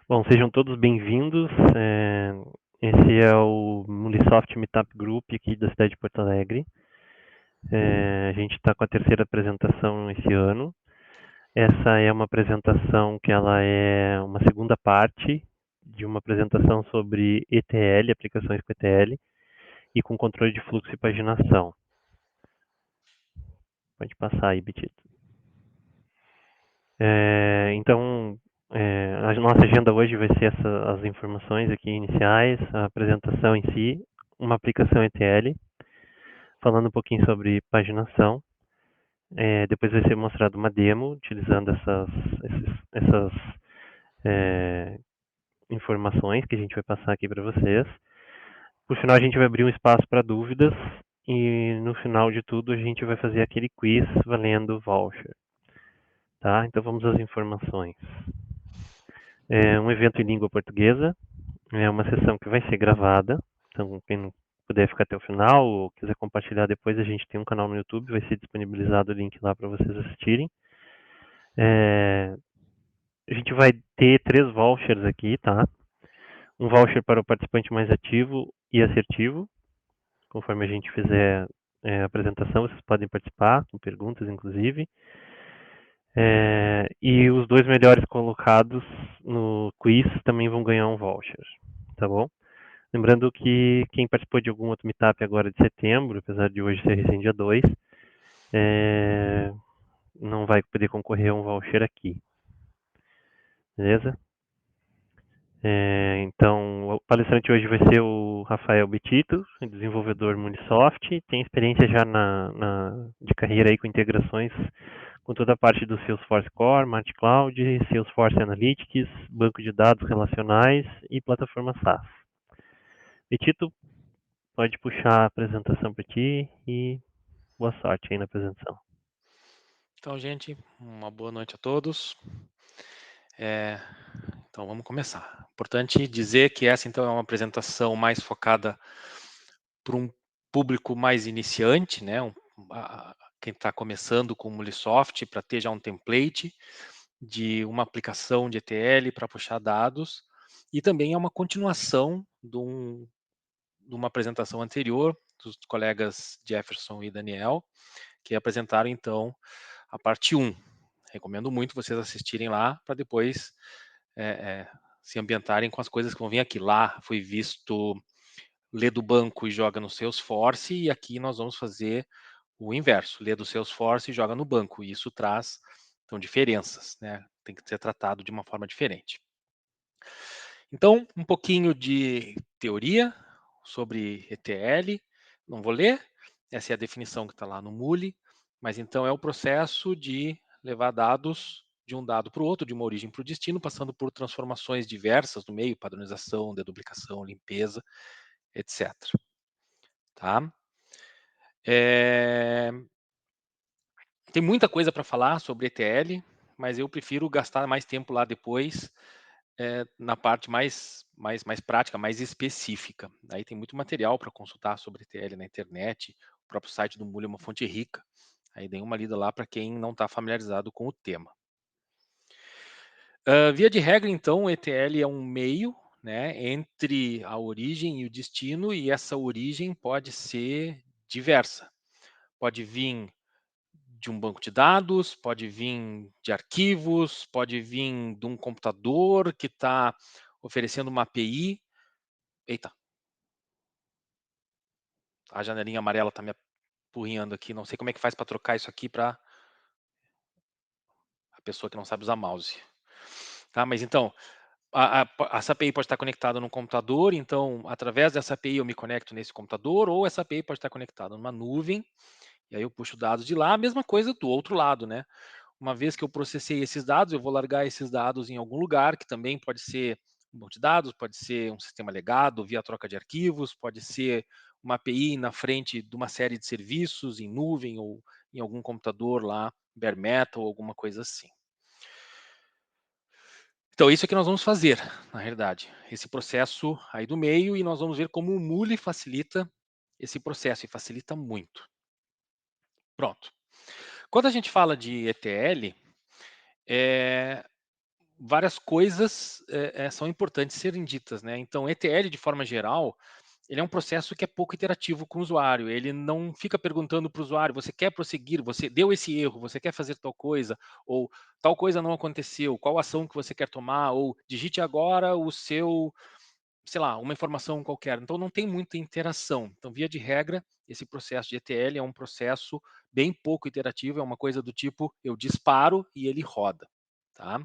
Bom, sejam todos bem-vindos. Esse é o Munisoft Meetup Group aqui da cidade de Porto Alegre. A gente está com a terceira apresentação esse ano. Essa é uma apresentação que ela é uma segunda parte de uma apresentação sobre ETL, aplicações com ETL e com controle de fluxo e paginação. Pode passar aí, Betito. Então, a nossa agenda hoje vai ser as informações aqui iniciais, a apresentação em si, uma aplicação ETL, falando um pouquinho sobre paginação. Depois vai ser mostrado uma demo utilizando essas é, informações que a gente vai passar aqui para vocês. Por final, a gente vai abrir um espaço para dúvidas e no final de tudo a gente vai fazer aquele quiz valendo voucher. Tá? Então vamos às informações. É um evento em língua portuguesa, é uma sessão que vai ser gravada, então quem não puder ficar até o final ou quiser compartilhar depois, a gente tem um canal no YouTube, vai ser disponibilizado o link lá para vocês assistirem. A gente vai ter 3 vouchers aqui, tá? Um voucher para o participante mais ativo e assertivo, conforme a gente fizer a apresentação, vocês podem participar, com perguntas inclusive. E os 2 melhores colocados no quiz também vão ganhar um voucher, tá bom? Lembrando que quem participou de algum outro meetup agora de setembro, apesar de hoje ser recém dia 2, não vai poder concorrer a um voucher aqui. Beleza? Então, o palestrante hoje vai ser o Rafael Betito, desenvolvedor Munisoft, tem experiência já de carreira aí com integrações com toda a parte do Salesforce Core, Market Cloud, Salesforce Analytics, banco de dados relacionais e plataforma SaaS. Betito, pode puxar a apresentação para ti e boa sorte aí na apresentação. Então, gente, uma boa noite a todos. Então, vamos começar. Importante dizer que essa, então, é uma apresentação mais focada para um público mais iniciante, né? Quem está começando com o Mulisoft, para ter já um template de uma aplicação de ETL para puxar dados. E também é uma continuação de uma apresentação anterior dos colegas Jefferson e Daniel, que apresentaram, então, a parte 1. Recomendo muito vocês assistirem lá para depois se ambientarem com as coisas que vão vir aqui. Lá foi visto lê do banco e joga no Salesforce, e aqui nós vamos fazer o inverso, lê do Salesforce e joga no banco. E isso traz, então, diferenças, né? Tem que ser tratado de uma forma diferente. Então, um pouquinho de teoria sobre ETL. Não vou ler, essa é a definição que está lá no Muli, mas então é o processo de levar dados de um dado para o outro, de uma origem para o destino, passando por transformações diversas no meio, padronização, deduplicação, limpeza, etc. Tá? Tem muita coisa para falar sobre ETL, mas eu prefiro gastar mais tempo lá depois, na parte mais prática, mais específica. Aí tem muito material para consultar sobre ETL na internet, o próprio site do Muli é uma fonte rica. Aí dê uma lida lá para quem não está familiarizado com o tema. Via de regra, então, o ETL é um meio, né, entre a origem e o destino, e essa origem pode ser diversa. Pode vir de um banco de dados, pode vir de arquivos, pode vir de um computador que está oferecendo uma API. Eita, a janelinha amarela está me apurrinhando aqui. Não sei como é que faz para trocar isso aqui para a pessoa que não sabe usar mouse. Tá, mas então, essa API pode estar conectada num computador, então, através dessa API eu me conecto nesse computador, ou essa API pode estar conectada numa nuvem, e aí eu puxo dados de lá, a mesma coisa do outro lado, né? Uma vez que eu processei esses dados, eu vou largar esses dados em algum lugar, que também pode ser um banco de dados, pode ser um sistema legado via troca de arquivos, pode ser uma API na frente de uma série de serviços em nuvem ou em algum computador lá, bare metal, alguma coisa assim. Então, isso é que nós vamos fazer, na realidade, esse processo aí do meio, e nós vamos ver como o Muli facilita esse processo, e facilita muito. Pronto. Quando a gente fala de ETL, várias coisas são importantes serem ditas, né? Então, ETL, de forma geral, ele é um processo que é pouco interativo com o usuário. Ele não fica perguntando para o usuário: você quer prosseguir? Você deu esse erro? Você quer fazer tal coisa? Ou tal coisa não aconteceu? Qual ação que você quer tomar? Ou digite agora o seu, sei lá, uma informação qualquer. Então, não tem muita interação. Então, via de regra, esse processo de ETL é um processo bem pouco interativo. É uma coisa do tipo: eu disparo e ele roda, tá?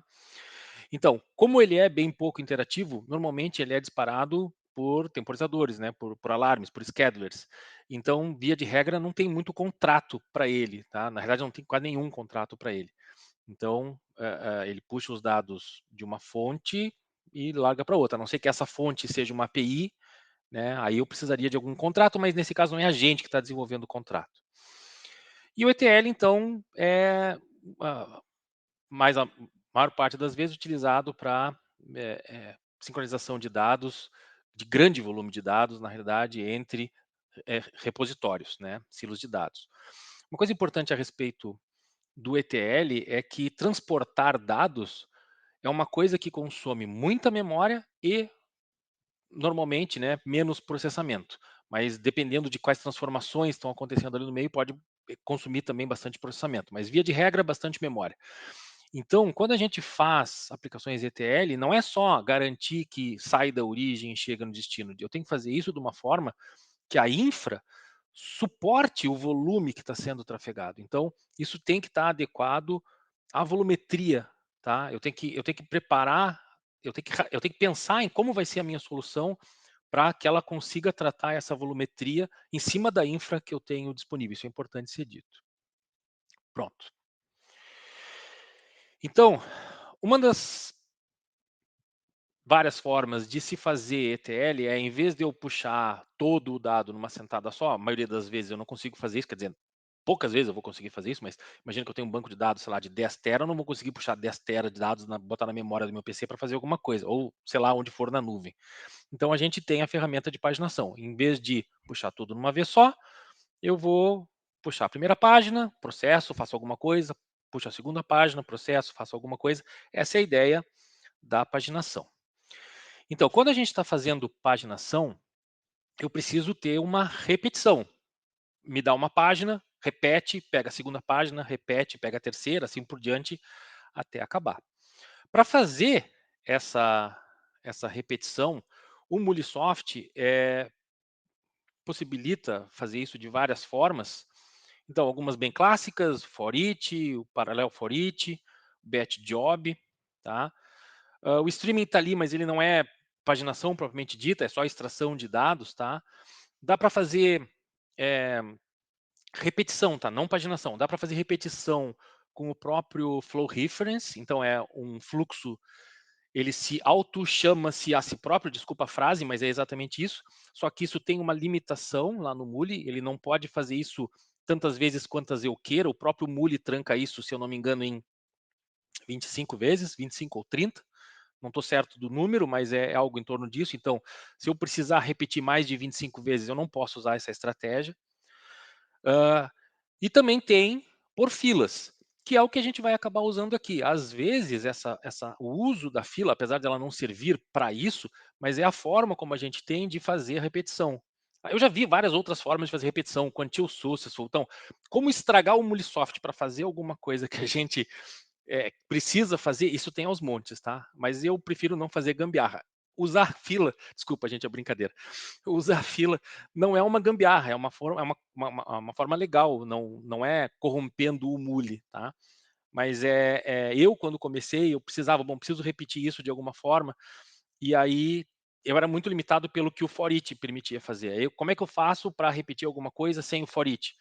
Então, como ele é bem pouco interativo, normalmente ele é disparado por temporizadores, né, por alarmes, por schedulers. Então, via de regra, não tem muito contrato para ele, tá? Na verdade, não tem quase nenhum contrato para ele. Então, ele puxa os dados de uma fonte e larga para outra. A não ser que essa fonte seja uma API, né? Aí eu precisaria de algum contrato, mas nesse caso não é a gente que está desenvolvendo o contrato. E o ETL, então, é mais a maior parte das vezes utilizado para sincronização de dados, de grande volume de dados, na realidade, entre repositórios, né, silos de dados. Uma coisa importante a respeito do ETL é que transportar dados é uma coisa que consome muita memória e, normalmente, né, menos processamento. Mas dependendo de quais transformações estão acontecendo ali no meio, pode consumir também bastante processamento. Mas, via de regra, bastante memória. Então, quando a gente faz aplicações ETL, não é só garantir que sai da origem e chega no destino. Eu tenho que fazer isso de uma forma que a infra suporte o volume que está sendo trafegado. Então, isso tem que estar adequado à volumetria, tá? Eu tenho que preparar, eu tenho que pensar em como vai ser a minha solução para que ela consiga tratar essa volumetria em cima da infra que eu tenho disponível. Isso é importante ser dito. Pronto. Então, uma das várias formas de se fazer ETL é, em vez de eu puxar todo o dado numa sentada só, a maioria das vezes eu não consigo fazer isso, quer dizer, poucas vezes eu vou conseguir fazer isso, mas imagina que eu tenho um banco de dados, sei lá, de 10 tera, eu não vou conseguir puxar 10 tera de dados, botar na memória do meu PC para fazer alguma coisa, ou sei lá, onde for na nuvem. Então a gente tem a ferramenta de paginação. Em vez de puxar tudo numa vez só, eu vou puxar a primeira página, processo, faço alguma coisa, puxo a segunda página, processo, faço alguma coisa. Essa é a ideia da paginação. Então, quando a gente está fazendo paginação, eu preciso ter uma repetição. Me dá uma página, repete, pega a segunda página, repete, pega a terceira, assim por diante, até acabar. Para fazer essa, essa repetição, o Mulisoft possibilita fazer isso de várias formas. Então, algumas bem clássicas, for each, o Parallel for each, batch job, tá? O streaming está ali, mas ele não é paginação propriamente dita, é só extração de dados, tá? Dá para fazer repetição, tá? Não paginação. Dá para fazer repetição com o próprio flow reference, então é um fluxo, ele se auto-chama-se a si próprio, desculpa a frase, mas é exatamente isso. Só que isso tem uma limitação lá no Muli, ele não pode fazer isso tantas vezes quantas eu queira, o próprio Muli tranca isso, se eu não me engano, em 25 vezes, 25 ou 30. Não estou certo do número, mas é algo em torno disso. Então, se eu precisar repetir mais de 25 vezes, eu não posso usar essa estratégia. E também tem por filas, que é o que a gente vai acabar usando aqui. Às vezes, o uso da fila, apesar dela não servir para isso, mas é a forma como a gente tem de fazer a repetição. Eu já vi várias outras formas de fazer repetição, quantile successful. Então, como estragar o Mulisoft para fazer alguma coisa que a gente precisa fazer, isso tem aos montes, tá? Mas eu prefiro não fazer gambiarra. Usar fila, desculpa, gente, é brincadeira. Usar fila não é uma gambiarra, é uma forma, uma forma legal, não é corrompendo o mule, tá? Mas eu, quando comecei, eu precisava, preciso repetir isso de alguma forma, e aí eu era muito limitado pelo que o for each permitia fazer. Aí, como é que eu faço para repetir alguma coisa sem o for each?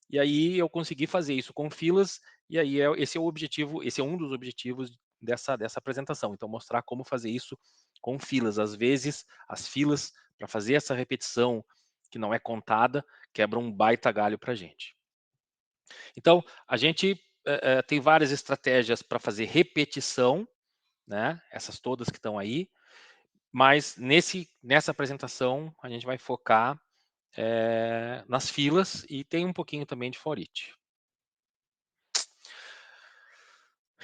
E aí eu consegui fazer isso com filas, e aí esse é o objetivo, esse é um dos objetivos dessa apresentação. Então, mostrar como fazer isso com filas. Às vezes, as filas, para fazer essa repetição que não é contada, quebram um baita galho para a gente. Então, a gente tem várias estratégias para fazer repetição, né? Essas todas que estão aí, mas nessa apresentação a gente vai focar nas filas e tem um pouquinho também de for each.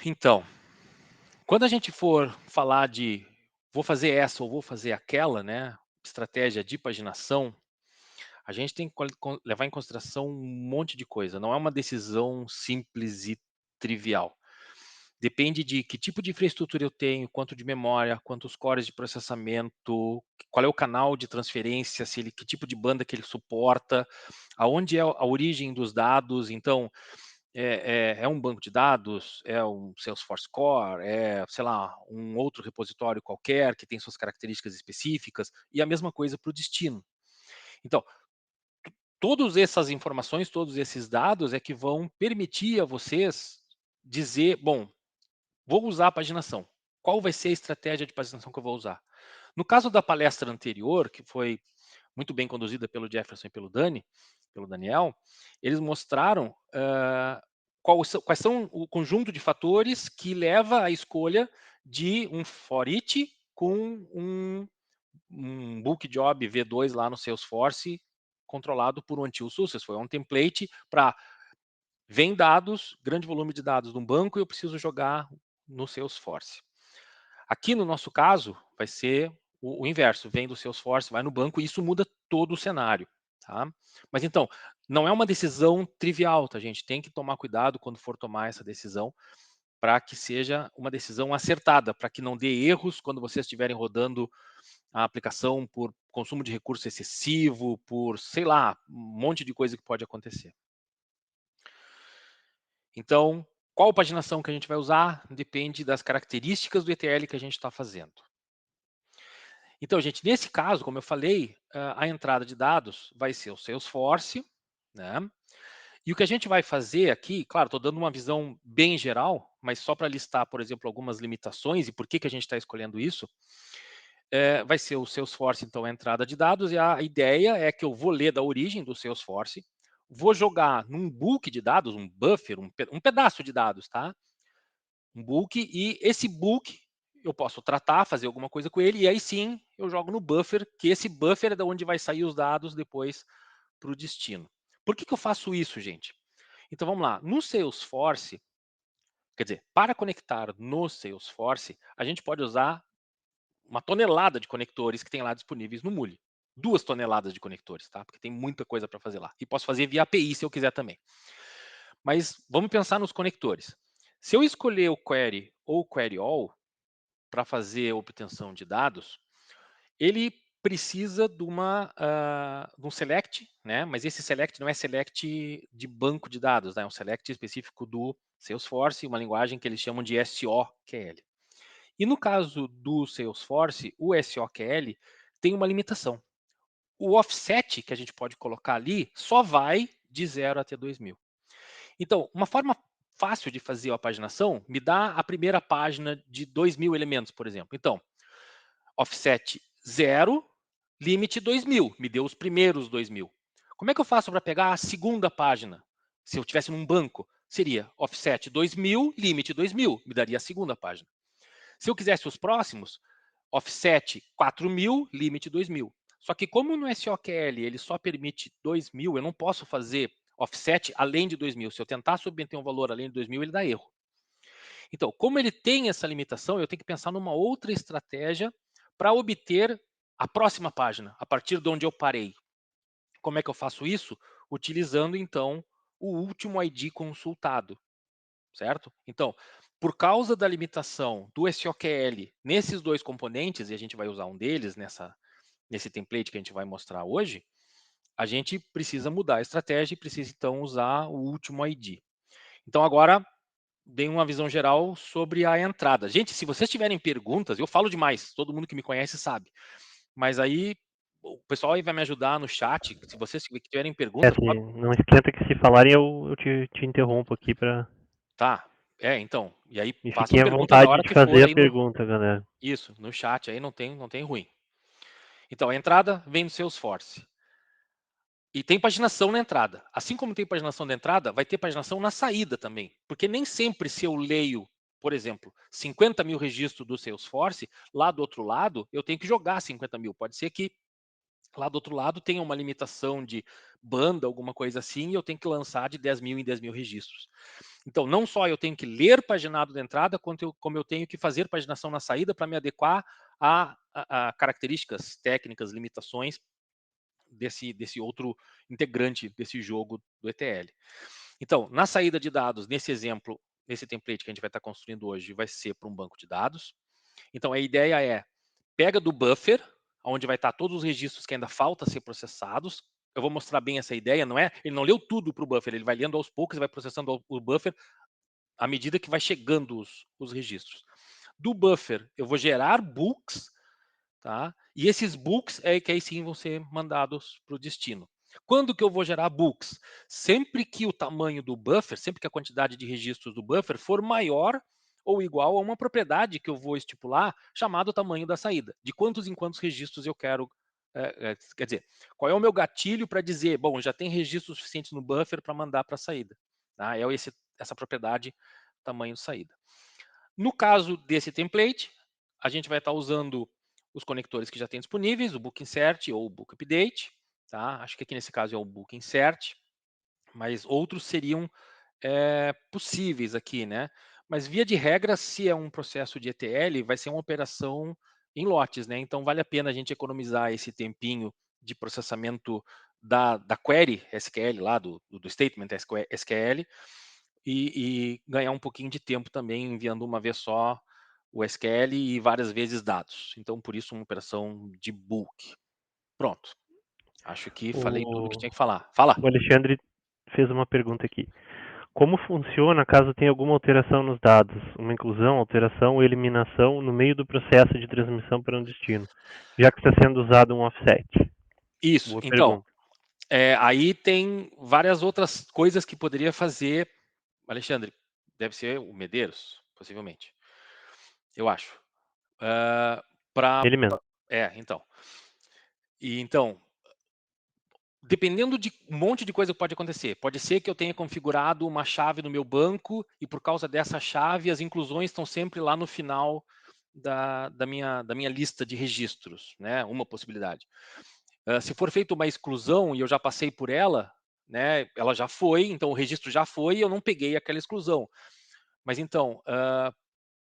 Então, Quando a gente for falar de vou fazer essa ou vou fazer aquela, né, estratégia de paginação, a gente tem que levar em consideração um monte de coisa. Não é uma decisão simples e trivial. Depende de que tipo de infraestrutura eu tenho, quanto de memória, quantos cores de processamento, qual é o canal de transferência, se ele, que tipo de banda que ele suporta, aonde é a origem dos dados. Então, é um banco de dados, é um Salesforce Core, é, sei lá, um outro repositório qualquer que tem suas características específicas, e a mesma coisa para o destino. Então, todas essas informações, todos esses dados é que vão permitir a vocês dizer, bom, vou usar a paginação. Qual vai ser a estratégia de paginação que eu vou usar? No caso da palestra anterior, que foi muito bem conduzida pelo Jefferson e pelo Daniel, eles mostraram quais são o conjunto de fatores que leva à escolha de um for each com um book job V2 lá no Salesforce controlado por um until success. Foi um template para vem dados, grande volume de dados de um banco e eu preciso jogar no Salesforce. Aqui no nosso caso, vai ser o inverso, vem do Salesforce, vai no banco e isso muda todo o cenário. Tá? Mas então, não é uma decisão trivial, tá, gente? Tem que tomar cuidado quando for tomar essa decisão para que seja uma decisão acertada, para que não dê erros quando vocês estiverem rodando a aplicação por consumo de recurso excessivo, por, sei lá, um monte de coisa que pode acontecer. Então, qual paginação que a gente vai usar depende das características do ETL que a gente está fazendo. Então, gente, nesse caso, como eu falei, a entrada de dados vai ser o Salesforce, né? E o que a gente vai fazer aqui, claro, estou dando uma visão bem geral, mas só para listar, por exemplo, algumas limitações e por que a gente está escolhendo isso, vai ser o Salesforce, então, a entrada de dados, e a ideia é que eu vou ler da origem do Salesforce, vou jogar num book de dados, um buffer, um pedaço de dados, tá? Um book, e esse book eu posso tratar, fazer alguma coisa com ele, e aí sim eu jogo no buffer, que esse buffer é de onde vai sair os dados depois para o destino. Por que eu faço isso, gente? Então vamos lá, no Salesforce, quer dizer, para conectar no Salesforce, a gente pode usar uma tonelada de conectores que tem lá disponíveis no Muli. 2 toneladas de conectores, tá? Porque tem muita coisa para fazer lá. E posso fazer via API se eu quiser também. Mas vamos pensar nos conectores. Se eu escolher o Query ou o Query All para fazer a obtenção de dados, ele precisa de um select, né? Mas esse select não é select de banco de dados, né? É um select específico do Salesforce, uma linguagem que eles chamam de SOQL. E no caso do Salesforce, o SOQL tem uma limitação. O offset que a gente pode colocar ali só vai de 0 até 2000. Então, uma forma fácil de fazer a paginação, me dá a primeira página de 2000 elementos, por exemplo. Então, offset 0, limite 2000, me deu os primeiros 2000. Como é que eu faço para pegar a segunda página? Se eu tivesse num banco, seria offset 2000, limite 2000, me daria a segunda página. Se eu quisesse os próximos, offset 4000, limite 2000. Só que como no SOQL ele só permite 2000, eu não posso fazer offset além de 2000. Se eu tentar submeter um valor além de 2000, ele dá erro. Então, como ele tem essa limitação, eu tenho que pensar numa outra estratégia para obter a próxima página, a partir de onde eu parei. Como é que eu faço isso? Utilizando, então, o último ID consultado, certo? Então, por causa da limitação do SOQL nesses dois componentes, e a gente vai usar um deles nesse template que a gente vai mostrar hoje, a gente precisa mudar a estratégia e precisa, então, usar o último ID. Então, agora, dei uma visão geral sobre a entrada. Gente, se vocês tiverem perguntas, eu falo demais, todo mundo que me conhece sabe. Mas aí, o pessoal aí vai me ajudar no chat. Se vocês tiverem perguntas, Se não esquenta que se falarem eu te interrompo aqui para. tá. Então, e aí E façam fiquem à pergunta na vontade hora de que for fazer a aí no pergunta, galera. isso, no chat aí não tem ruim. Então, a entrada vem do Salesforce. E tem paginação na entrada. Assim como tem paginação na entrada, vai ter paginação na saída também. Porque nem sempre se eu leio, por exemplo, 50 mil registros do Salesforce, lá do outro lado, eu tenho que jogar 50 mil. Pode ser que Lá do outro lado tem uma limitação de banda, alguma coisa assim, e eu tenho que lançar de 10.000 em 10.000 registros. Então, não só eu tenho que ler paginado da entrada, como eu tenho que fazer paginação na saída para me adequar a características técnicas, limitações desse outro integrante desse jogo do ETL. Então, na saída de dados, nesse exemplo, nesse template que a gente vai estar construindo hoje, vai ser para um banco de dados. Então, a ideia é, pega do buffer, onde vai estar todos os registros que ainda falta ser processados. Eu vou mostrar bem essa ideia, não é? Ele não leu tudo para o buffer, ele vai lendo aos poucos e vai processando o buffer à medida que vai chegando os registros. Do buffer, eu vou gerar books, tá? E esses books é que aí sim vão ser mandados para o destino. Quando que eu vou gerar books? Sempre que o tamanho do buffer, sempre que a quantidade de registros do buffer for maior ou igual a uma propriedade que eu vou estipular, chamado tamanho da saída. De quantos em quantos registros eu quero. Quer dizer, qual é o meu gatilho para dizer, bom, já tem registros suficientes no buffer para mandar para a saída. Tá? É essa propriedade, tamanho de saída. No caso desse template, a gente vai estar usando os conectores que já tem disponíveis, o Book Insert ou o Book Update. Tá? Acho que aqui nesse caso é o Book Insert, mas outros seriam possíveis aqui, né? Mas via de regra, se é um processo de ETL, vai ser uma operação em lotes, né? Então vale a pena a gente economizar esse tempinho de processamento da query SQL lá, do statement SQL, e ganhar um pouquinho de tempo também enviando uma vez só o SQL e várias vezes dados. Então, por isso, uma operação de bulk. Pronto. Acho que falei tudo que O, tinha que falar. Fala. o Alexandre fez uma pergunta aqui. Como funciona caso tenha alguma alteração nos dados? Uma inclusão, alteração ou eliminação no meio do processo de transmissão para um destino, já que está sendo usado um offset? Isso. Boa Então, pergunta. aí tem várias outras coisas que poderia fazer. Alexandre, deve ser o Medeiros, possivelmente. Eu acho. Para. Ele mesmo. Então. E então, dependendo de um monte de coisa que pode acontecer. Pode ser que eu tenha configurado uma chave no meu banco e por causa dessa chave as inclusões estão sempre lá no final da minha lista de registros, né? Uma possibilidade. Se for feita uma exclusão e eu já passei por ela, né? Ela já foi, então o registro já foi e eu não peguei aquela exclusão. Mas então,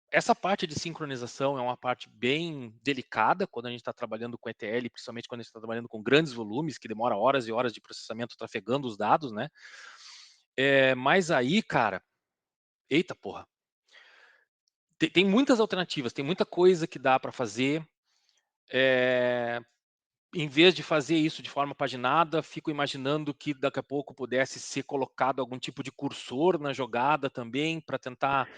essa parte de sincronização é uma parte bem delicada quando a gente está trabalhando com ETL, principalmente quando a gente está trabalhando com grandes volumes, que demora horas e horas de processamento trafegando os dados, né? Mas aí, cara, eita porra, tem muitas alternativas, tem muita coisa que dá para fazer. Em vez de fazer isso de forma paginada, fico imaginando que daqui a pouco pudesse ser colocado algum tipo de cursor na jogada também, para tentar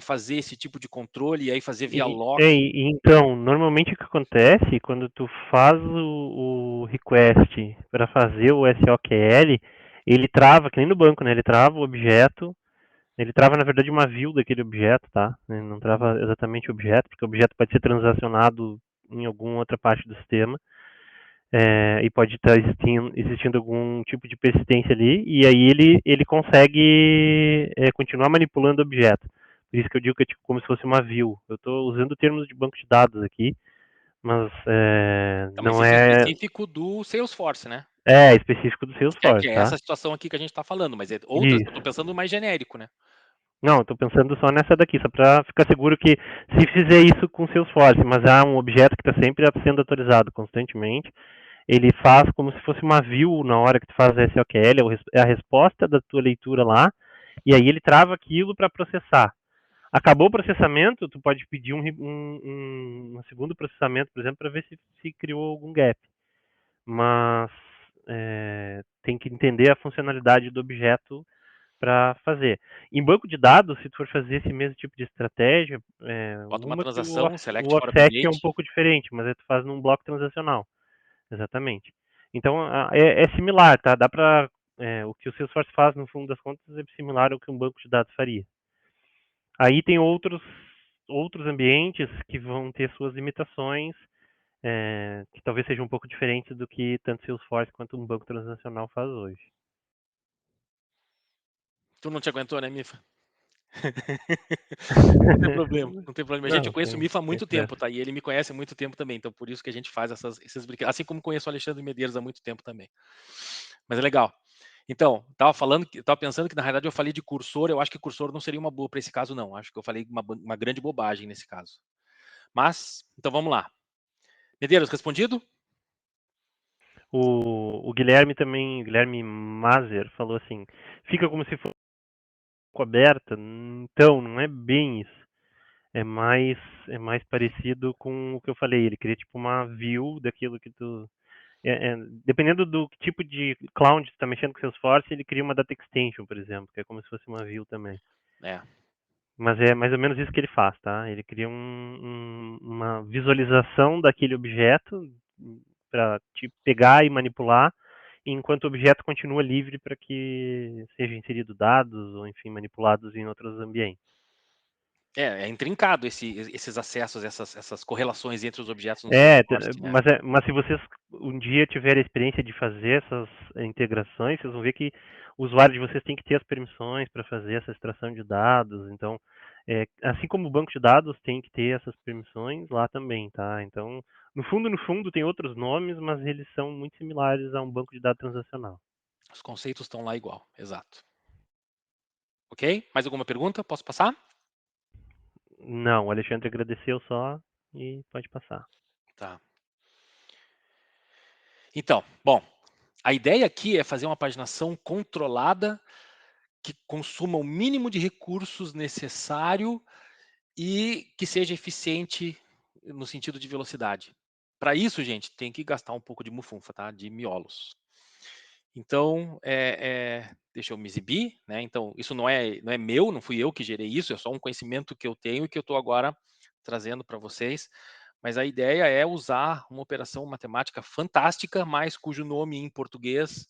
fazer esse tipo de controle e aí fazer via lock. Então, normalmente o que acontece quando tu faz o request para fazer o SOQL, ele trava, que nem no banco, né? Ele trava o objeto, ele trava na verdade uma view daquele objeto, tá? Ele não trava exatamente o objeto, porque o objeto pode ser transacionado em alguma outra parte do sistema. E pode estar existindo algum tipo de persistência ali, e aí ele consegue continuar manipulando o objeto. Por isso que eu digo que é tipo, como se fosse uma view. Eu estou usando termos de banco de dados aqui, mas Tá, mas não isso é é, específico do Salesforce, né? é específico do Que Salesforce, é tá? essa situação aqui que a gente está falando, mas outras eu estou Isso. pensando mais genérico, né? Não, estou pensando só nessa daqui, só para ficar seguro que se fizer isso com Salesforce, mas há um objeto que está sempre sendo atualizado constantemente, ele faz como se fosse uma view na hora que tu faz a SOQL, é a resposta da tua leitura lá, e aí ele trava aquilo para processar. Acabou o processamento, tu pode pedir um segundo processamento, por exemplo, para ver se criou algum gap. Mas tem que entender a funcionalidade do objeto para fazer. Em banco de dados, se tu for fazer esse mesmo tipo de estratégia, Bota uma uma que transação, o select for offset é um update. pouco diferente, mas aí tu faz num bloco transacional. Exatamente. Então, é similar, tá? Dá para o que o Salesforce faz, no fundo das contas, é similar ao que um banco de dados faria. Aí tem outros ambientes que vão ter suas limitações, que talvez sejam um pouco diferentes do que tanto Salesforce quanto um banco transacional faz hoje. Tu não te aguentou, né, Mifa? Não tem problema, não tem problema. Gente, eu Não, conheço o Mifa há sem muito tempo, pressa. tá? E ele me conhece há muito tempo também, então por isso que a gente faz esses brinquedos. Assim como conheço o Alexandre Medeiros há muito tempo também. Mas é legal. Então, tava pensando que na realidade eu falei de cursor, eu acho que cursor não seria uma boa para esse caso, não. Acho que eu falei uma grande bobagem nesse caso. Mas, então vamos lá. Medeiros, respondido? O Guilherme também, Guilherme Mazer, falou assim: fica como se fosse aberta. Então, não é bem isso. É mais, é mais parecido com o que eu falei. Ele cria tipo uma view daquilo que tu. Dependendo do tipo de cloud que tu tá mexendo com Salesforce, ele cria uma data extension, por exemplo, que é como se fosse uma view também. É. Mas é mais ou menos isso que ele faz, tá? Ele cria uma visualização daquele objeto para te pegar e manipular, enquanto o objeto continua livre para que seja inserido dados ou, enfim, manipulados em outros ambientes. É intrincado esses acessos, essas correlações entre os objetos no Salesforce, né? Mas se vocês um dia tiverem a experiência de fazer essas integrações, vocês vão ver que o usuário de vocês tem que ter as permissões para fazer essa extração de dados. Então, assim como o banco de dados tem que ter essas permissões lá também, tá? Então, no fundo, tem outros nomes, mas eles são muito similares a um banco de dados transacional. Os conceitos estão lá igual, exato. Ok? Mais alguma pergunta? Posso passar? Não, o Alexandre agradeceu só e pode passar. Tá. Então, bom, a ideia aqui é fazer uma paginação controlada que consuma o mínimo de recursos necessário e que seja eficiente no sentido de velocidade. Para isso, gente, tem que gastar um pouco de mufunfa, tá? De miolos. Então, deixa eu me exibir, né? Então, isso não é meu, não fui eu que gerei isso, é só um conhecimento que eu tenho e que eu estou agora trazendo para vocês. Mas a ideia é usar uma operação matemática fantástica, mas cujo nome em português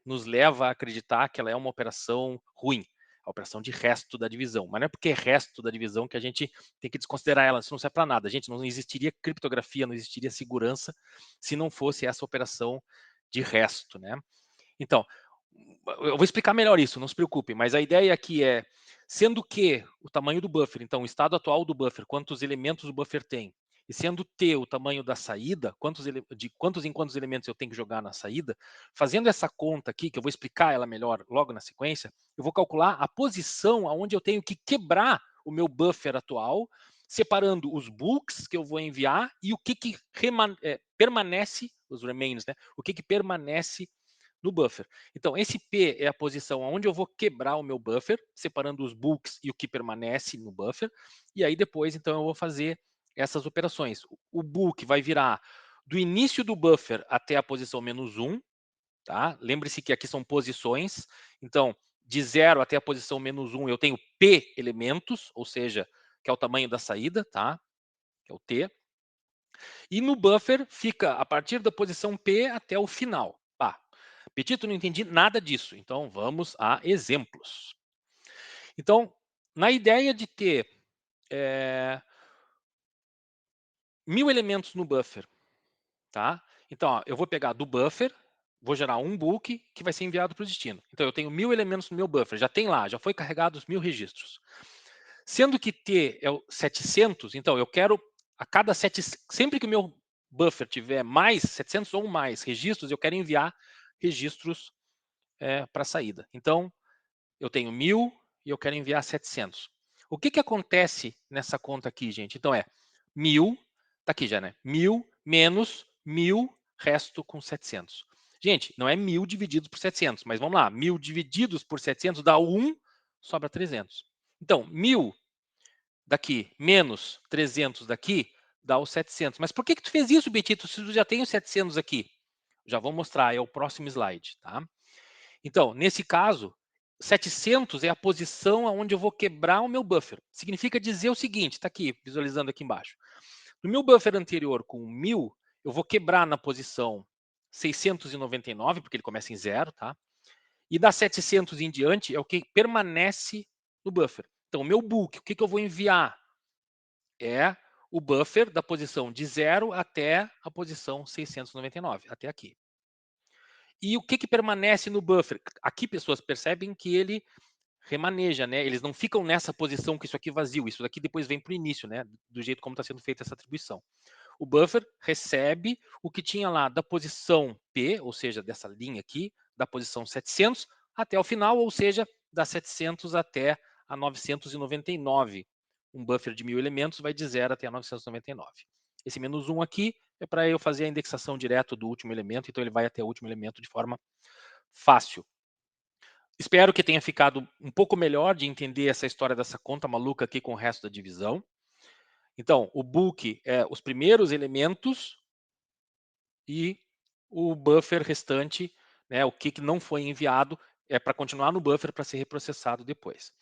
nos leva a acreditar que ela é uma operação ruim, a operação de resto da divisão. Mas não é porque é resto da divisão que a gente tem que desconsiderar ela, isso não serve para nada. Gente, não existiria criptografia, não existiria segurança se não fosse essa operação de resto, né? Então, eu vou explicar melhor isso, não se preocupe, mas a ideia aqui é, sendo que o tamanho do buffer, então o estado atual do buffer, quantos elementos o buffer tem, e sendo T o tamanho da saída, de quantos em quantos elementos eu tenho que jogar na saída, fazendo essa conta aqui, que eu vou explicar ela melhor logo na sequência, eu vou calcular a posição aonde eu tenho que quebrar o meu buffer atual, separando os books que eu vou enviar e o que permanece, os remains, né? O que permanece no buffer. Então, esse P é a posição onde eu vou quebrar o meu buffer, separando os books e o que permanece no buffer. E aí depois, então, eu vou fazer essas operações. O book vai virar do início do buffer até a posição -1, tá? Lembre-se que aqui são posições. Então, de 0 até a posição -1, eu tenho P elementos, ou seja, que é o tamanho da saída, tá? Que é o T. E no buffer fica a partir da posição P até o final. Petito, não entendi nada disso. Então, vamos a exemplos. Então, na ideia de ter 1000 elementos no buffer, tá? Então, ó, eu vou pegar do buffer, vou gerar um book que vai ser enviado para o destino. Então, eu tenho 1000 elementos no meu buffer, já tem lá, já foi carregado os 1000 registros. Sendo que T é o 700, então eu quero a cada sempre que o meu buffer tiver mais 700 ou mais registros, eu quero enviar registros para saída. Então, eu tenho 1000 e eu quero enviar 700. O que acontece nessa conta aqui, gente? Então, 1000, tá aqui já, né? 1000 menos 1000, resto com 700. Gente, não é 1000 divididos por 700, mas vamos lá. 1000 divididos por 700 dá 1, sobra 300. Então, 1000 daqui menos 300 daqui dá os 700. Mas por que tu fez isso, Betito, se tu já tem os 700 aqui? Já vou mostrar, é o próximo slide, tá? Então, nesse caso, 700 é a posição onde eu vou quebrar o meu buffer. Significa dizer o seguinte, está aqui, visualizando aqui embaixo. No meu buffer anterior com 1000, eu vou quebrar na posição 699, porque ele começa em 0, tá? E da 700 em diante é o que permanece no buffer. Então, o meu book, o que eu vou enviar? É o buffer da posição de 0 até a posição 699, até aqui. E o que permanece no buffer? Aqui, pessoas percebem que ele remaneja, né? Eles não ficam nessa posição que isso aqui vazio, isso daqui depois vem para o início, né? Do jeito como está sendo feita essa atribuição. O buffer recebe o que tinha lá da posição P, ou seja, dessa linha aqui, da posição 700 até o final, ou seja, da 700 até a 999. Um buffer de 1000 elementos vai de 0 até a 999. Esse menos 1 aqui é para eu fazer a indexação direto do último elemento, então ele vai até o último elemento de forma fácil. Espero que tenha ficado um pouco melhor de entender essa história dessa conta maluca aqui com o resto da divisão. Então, o book é os primeiros elementos e o buffer restante, né, o que não foi enviado, é para continuar no buffer para ser reprocessado depois.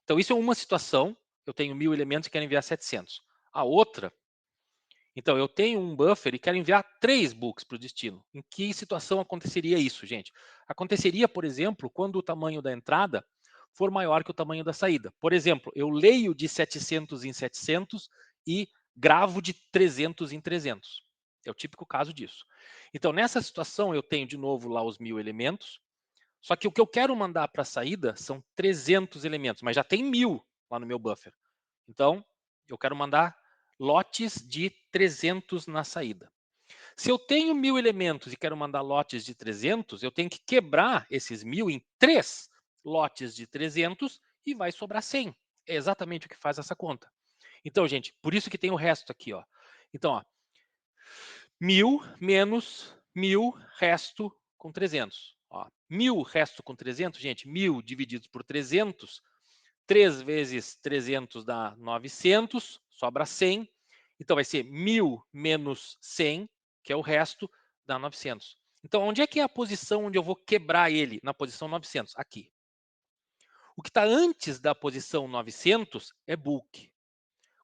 Então, isso é uma situação, eu tenho 1000 elementos e quero enviar 700. A outra, então, eu tenho um buffer e quero enviar 3 books para o destino. Em que situação aconteceria isso, gente? Aconteceria, por exemplo, quando o tamanho da entrada for maior que o tamanho da saída. Por exemplo, eu leio de 700 em 700 e gravo de 300 em 300. É o típico caso disso. Então, nessa situação, eu tenho de novo lá os 1000 elementos, só que o que eu quero mandar para a saída são 300 elementos, mas já tem 1000 lá no meu buffer. Então, eu quero mandar lotes de 300 na saída. Se eu tenho 1000 elementos e quero mandar lotes de 300, eu tenho que quebrar esses 1000 em 3 lotes de 300 e vai sobrar 100. É exatamente o que faz essa conta. Então, gente, por isso que tem o resto aqui, ó. Então, ó, 1000 menos 1000 resto com 300. Ó, 1000 resto com 300, gente, 1000 divididos por 300, 3 vezes 300 dá 900, sobra 100. Então, vai ser 1000 menos 100, que é o resto, dá 900. Então, onde é que é a posição onde eu vou quebrar ele? Na posição 900, aqui. O que está antes da posição 900 é book.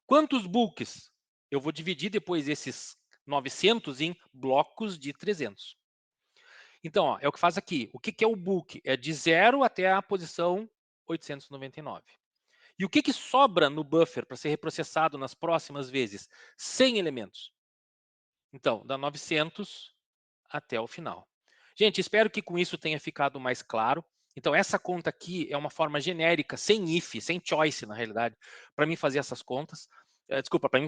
Quantos books? Eu vou dividir depois esses 900 em blocos de 300. Então, ó, é o que faz aqui. O que é o book? É de 0 até a posição 899. E o que sobra no buffer para ser reprocessado nas próximas vezes? 100 elementos. Então, dá 900 até o final. Gente, espero que com isso tenha ficado mais claro. Então, essa conta aqui é uma forma genérica, sem if, sem choice, na realidade, para mim fazer essas contas. Desculpa, para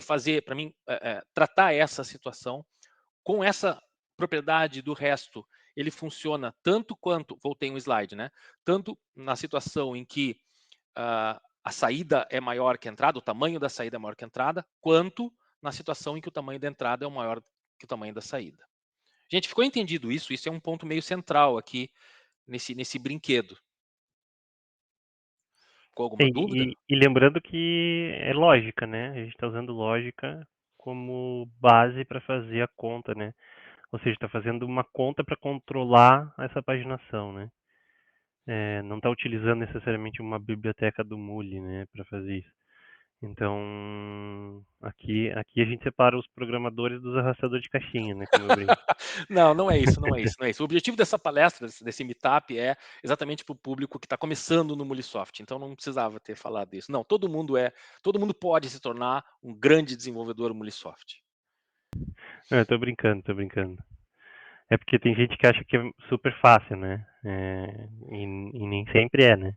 mim tratar essa situação. Com essa propriedade do resto, ele funciona tanto quanto, voltei um slide, né? Tanto na situação em que a saída é maior que a entrada, o tamanho da saída é maior que a entrada, quanto na situação em que o tamanho da entrada é maior que o tamanho da saída. Gente, ficou entendido isso? Isso é um ponto meio central aqui nesse brinquedo. Ficou alguma dúvida? E lembrando que é lógica, né? A gente está usando lógica como base para fazer a conta, né? Ou seja, está fazendo uma conta para controlar essa paginação, né? Não está utilizando necessariamente uma biblioteca do Muli, né, para fazer isso. Então, aqui a gente separa os programadores dos arrastadores de caixinha, né, como eu brinco. Não, não é isso, não é isso, não é isso. O objetivo dessa palestra, desse meetup, é exatamente para o público que está começando no Mulisoft. Então não precisava ter falado isso. Não, todo mundo pode se tornar um grande desenvolvedor Mulisoft. Não, eu tô brincando, tô brincando. É porque tem gente que acha que é super fácil, né? E nem sempre é, né?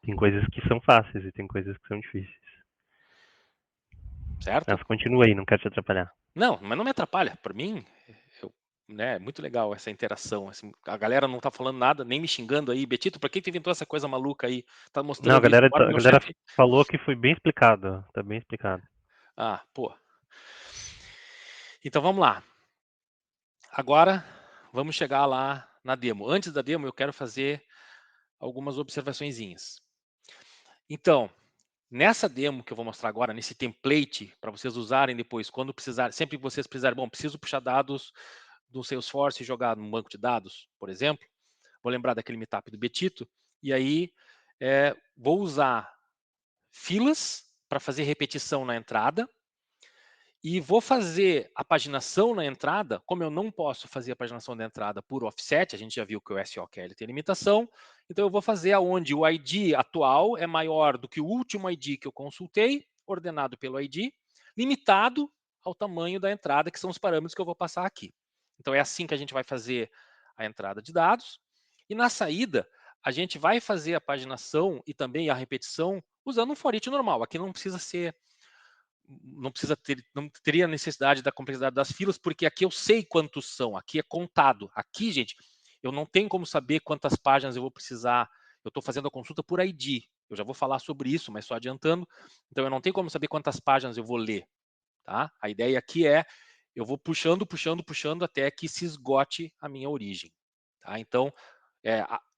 Tem coisas que são fáceis e tem coisas que são difíceis. Certo? Mas continua aí, não quero te atrapalhar. Não, mas não me atrapalha. Para mim, né, é muito legal essa interação. Assim, a galera não tá falando nada, nem me xingando aí. Betito, para que tu inventou essa coisa maluca aí? Tá Não, mostrando isso agora, a meu galera chefe. falou que foi bem explicado, ó, tá bem explicado. Ah, pô. Então vamos lá. Agora vamos chegar lá na demo. Antes da demo, eu quero fazer algumas observaçõezinhas. Então, nessa demo que eu vou mostrar agora, nesse template, para vocês usarem depois, quando precisar, sempre que vocês precisarem, bom, preciso puxar dados do Salesforce e jogar num banco de dados, por exemplo, vou lembrar daquele meetup do Betito, e aí vou usar filas para fazer repetição na entrada, e vou fazer a paginação na entrada, como eu não posso fazer a paginação da entrada por offset, a gente já viu que o SOQL tem limitação, então eu vou fazer aonde o ID atual é maior do que o último ID que eu consultei, ordenado pelo ID, limitado ao tamanho da entrada, que são os parâmetros que eu vou passar aqui. Então é assim que a gente vai fazer a entrada de dados. E na saída, a gente vai fazer a paginação e também a repetição usando um for each normal. Aqui não precisa ser, não teria necessidade da complexidade das filas, porque aqui eu sei quantos são, aqui é contado. Aqui, gente, eu não tenho como saber quantas páginas eu vou precisar. Eu estou fazendo a consulta por ID. Eu já vou falar sobre isso, mas só adiantando. Então, eu não tenho como saber quantas páginas eu vou ler. Tá? A ideia aqui é, eu vou puxando, puxando, puxando até que se esgote a minha origem. Tá? Então,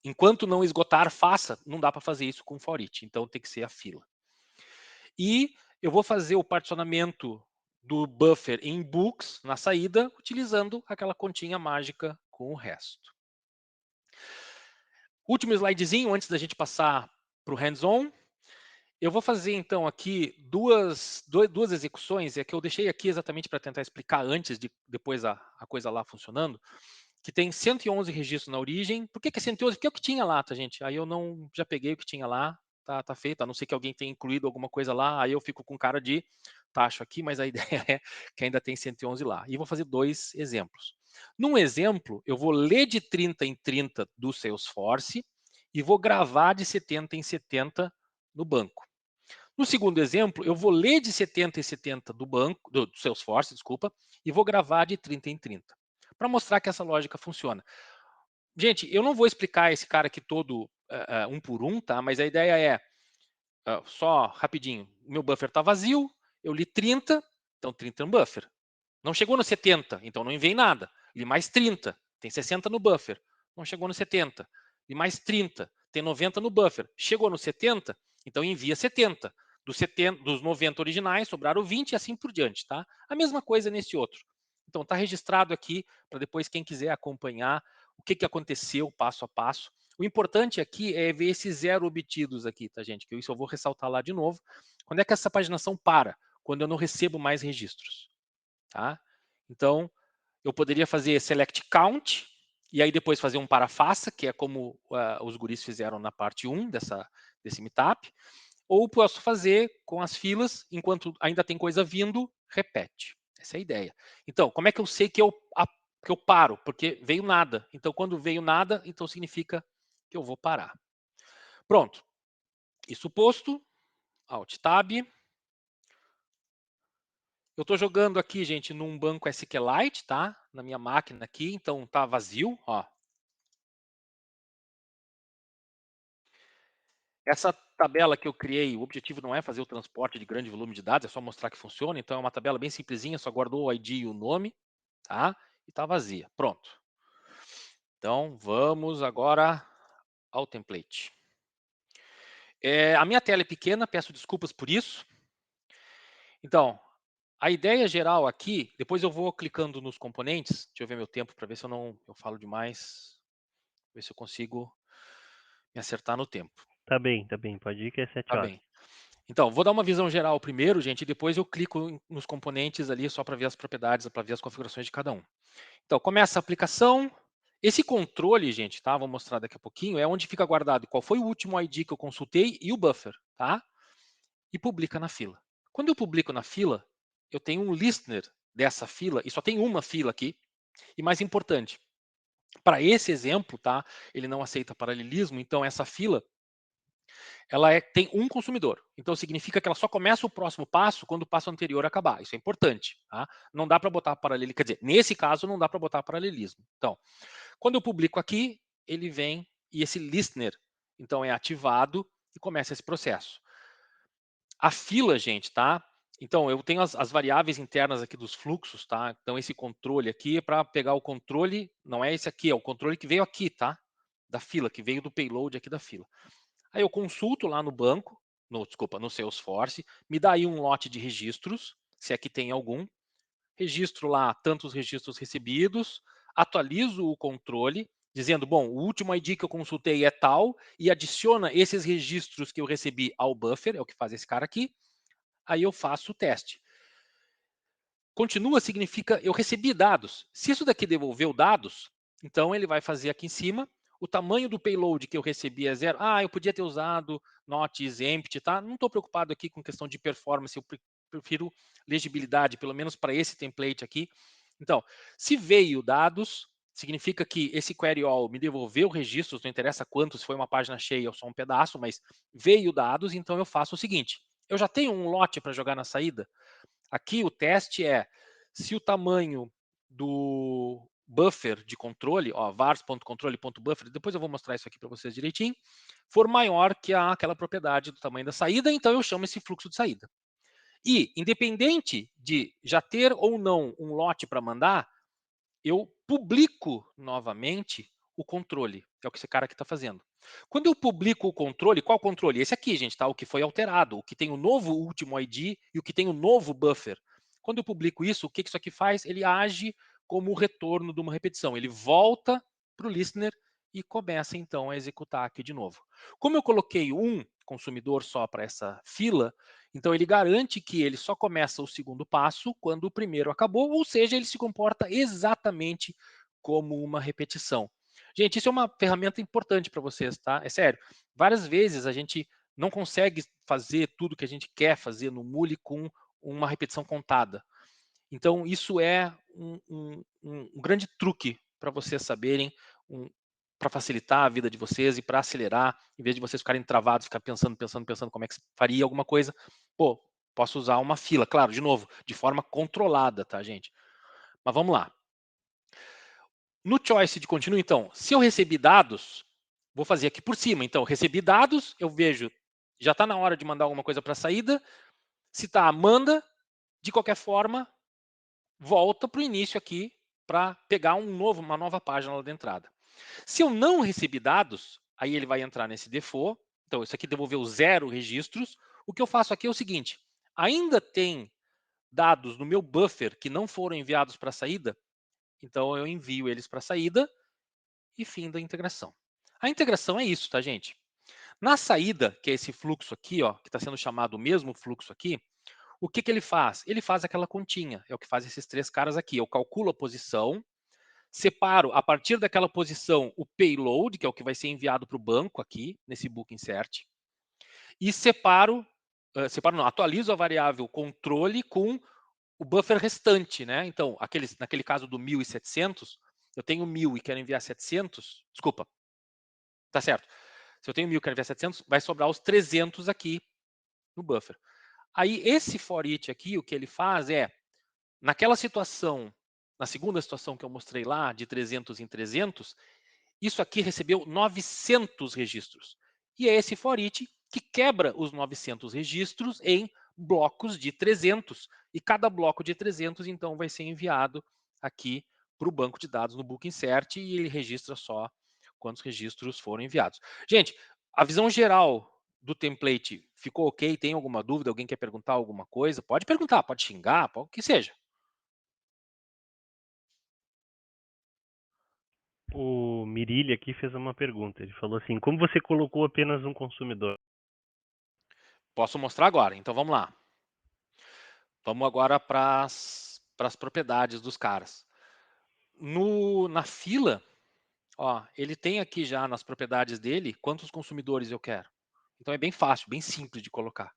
enquanto não esgotar, faça. Não dá para fazer isso com for each, então tem que ser a fila. E eu vou fazer o particionamento do buffer em books na saída, utilizando aquela continha mágica com o resto. Último slidezinho, antes da gente passar para o hands-on. Eu vou fazer, então, aqui duas execuções, que eu deixei aqui exatamente para tentar explicar antes de depois a coisa lá funcionando, que tem 111 registros na origem. Por que é 111? Porque é o que tinha lá, tá, gente? Aí eu não já peguei o que tinha lá, tá feito, a não ser que alguém tenha incluído alguma coisa lá, aí eu fico com cara de taxa aqui, mas a ideia é que ainda tem 111 lá. E vou fazer 2 exemplos. Num exemplo, eu vou ler de 30 em 30 do Salesforce e vou gravar de 70 em 70 no banco. No segundo exemplo, eu vou ler de 70 em 70 do banco, do Salesforce, desculpa, e vou gravar de 30 em 30, para mostrar que essa lógica funciona. Gente, eu não vou explicar esse cara aqui todo um por um, tá? Mas a ideia é, só rapidinho, o meu buffer está vazio, eu li 30, então 30 é um buffer. Não chegou no 70, então não enviei nada. Li mais 30, tem 60 no buffer. Não chegou no 70. Li mais 30, tem 90 no buffer. Chegou no 70, então envia 70. Dos 90 originais, sobraram 20 e assim por diante, tá? A mesma coisa nesse outro. Então está registrado aqui para depois quem quiser acompanhar o que aconteceu passo a passo. O importante aqui é ver esses 0 obtidos aqui, tá, gente? Que isso eu vou ressaltar lá de novo. Quando é que essa paginação para? Quando eu não recebo mais registros. Tá? Então, eu poderia fazer select count, e aí depois fazer um parafaça, que é como os guris fizeram na parte 1 desse meetup, ou posso fazer com as filas, enquanto ainda tem coisa vindo, repete. Essa é a ideia. Então, como é que eu sei que eu paro? Porque veio nada. Então, quando veio nada, então significa que eu vou parar. Pronto. Isso posto, Alt Tab. Eu estou jogando aqui, gente, num banco SQLite, tá? Na minha máquina aqui, então tá vazio, ó. Essa tabela que eu criei, o objetivo não é fazer o transporte de grande volume de dados, é só mostrar que funciona. Então é uma tabela bem simplesinha, só guardou o ID e o nome, tá? E tá vazia. Pronto. Então vamos agora ao template. A minha tela é pequena, peço desculpas por isso. Então, a ideia geral aqui, depois eu vou clicando nos componentes, deixa eu ver meu tempo para ver se eu falo demais, ver se eu consigo me acertar no tempo. Tá bem, pode ir que é 7 Tá horas. bem. Então, vou dar uma visão geral primeiro, gente, e depois eu clico nos componentes ali só para ver as propriedades, para ver as configurações de cada um. Então, começa a aplicação. Esse controle, gente, tá? Vou mostrar daqui a pouquinho, é onde fica guardado qual foi o último ID que eu consultei e o buffer, tá? E publica na fila. Quando eu publico na fila, eu tenho um listener dessa fila, e só tem uma fila aqui. E mais importante, para esse exemplo, tá? Ele não aceita paralelismo, então essa fila ela tem um consumidor. Então significa que ela só começa o próximo passo quando o passo anterior acabar. Isso é importante. Tá? Não dá para botar paralelismo. Quer dizer, nesse caso não dá para botar paralelismo. Então, quando eu publico aqui, ele vem e esse listener, então, é ativado e começa esse processo. A fila, gente, tá? Então, eu tenho as variáveis internas aqui dos fluxos, tá? Então, esse controle aqui é para pegar o controle, não é esse aqui, é o controle que veio aqui, tá? Da fila, que veio do payload aqui da fila. Aí eu consulto lá no banco, no Salesforce, me dá aí um lote de registros, se aqui tem algum. Registro lá tantos registros recebidos, atualizo o controle, dizendo, bom, o último ID que eu consultei é tal, e adiciona esses registros que eu recebi ao buffer, é o que faz esse cara aqui. Aí eu faço o teste. Continua significa eu recebi dados. Se isso daqui devolveu dados, então ele vai fazer aqui em cima. O tamanho do payload que eu recebi é 0. Ah, eu podia ter usado not is empty, tá? Não estou preocupado aqui com questão de performance, eu prefiro legibilidade, pelo menos para esse template aqui. Então, se veio dados, significa que esse query all me devolveu registros, não interessa quanto, se foi uma página cheia ou só um pedaço, mas veio dados, então eu faço o seguinte, eu já tenho um lote para jogar na saída, aqui o teste é se o tamanho do buffer de controle, ó, vars.controle.buffer, depois eu vou mostrar isso aqui para vocês direitinho, for maior que aquela propriedade do tamanho da saída, então eu chamo esse fluxo de saída. E, independente de já ter ou não um lote para mandar, eu publico novamente o controle, que é o que esse cara aqui está fazendo. Quando eu publico o controle, qual controle? Esse aqui, gente, tá? O que foi alterado, o que tem o novo último ID e o que tem o novo buffer. Quando eu publico isso, o que isso aqui faz? Ele age como o retorno de uma repetição. Ele volta para o listener e começa, então, a executar aqui de novo. Como eu coloquei um consumidor só para essa fila, então ele garante que ele só começa o segundo passo quando o primeiro acabou, ou seja, ele se comporta exatamente como uma repetição. Gente, isso é uma ferramenta importante para vocês, tá? É sério. Várias vezes a gente não consegue fazer tudo que a gente quer fazer no Muli com uma repetição contada. Então, isso é um grande truque para vocês saberem, para facilitar a vida de vocês e para acelerar, em vez de vocês ficarem travados, ficar pensando como é que faria alguma coisa. Pô, posso usar uma fila, claro, de novo, de forma controlada, tá, gente? Mas vamos lá. No choice de continue, então, se eu recebi dados, vou fazer aqui por cima. Então, recebi dados, eu vejo, já está na hora de mandar alguma coisa para a saída. Se está, manda. De qualquer forma, volta para o início aqui para pegar uma nova página lá da entrada. Se eu não recebi dados, aí ele vai entrar nesse default. Então, isso aqui devolveu 0 registros. O que eu faço aqui é o seguinte, ainda tem dados no meu buffer que não foram enviados para a saída, então eu envio eles para a saída e fim da integração. A integração é isso, tá, gente? Na saída, que é esse fluxo aqui, ó, que está sendo chamado o mesmo fluxo aqui, o que ele faz? Ele faz aquela continha, é o que faz esses três caras aqui. Eu calculo a posição, separo a partir daquela posição o payload, que é o que vai ser enviado para o banco aqui, nesse book insert, e atualizo a variável controle com o buffer restante, né? Então, naquele caso do 1.700, eu tenho 1.000 e quero enviar 700, desculpa, tá certo. Se eu tenho 1.000 e quero enviar 700, vai sobrar os 300 aqui no buffer. Aí, esse for each aqui, o que ele faz é, naquela situação, na segunda situação que eu mostrei lá, de 300 em 300, isso aqui recebeu 900 registros. E é esse for each que quebra os 900 registros em blocos de 300. E cada bloco de 300, então, vai ser enviado aqui para o banco de dados no Book Insert e ele registra só quantos registros foram enviados. Gente, a visão geral do template ficou ok? Tem alguma dúvida? Alguém quer perguntar alguma coisa? Pode perguntar, pode xingar, pode o que seja. O Mirilli aqui fez uma pergunta. Ele falou assim: como você colocou apenas um consumidor? Posso mostrar agora, então vamos lá. Vamos agora para as propriedades dos caras. Na fila, ó, ele tem aqui já nas propriedades dele quantos consumidores eu quero. Então é bem fácil, bem simples de colocar.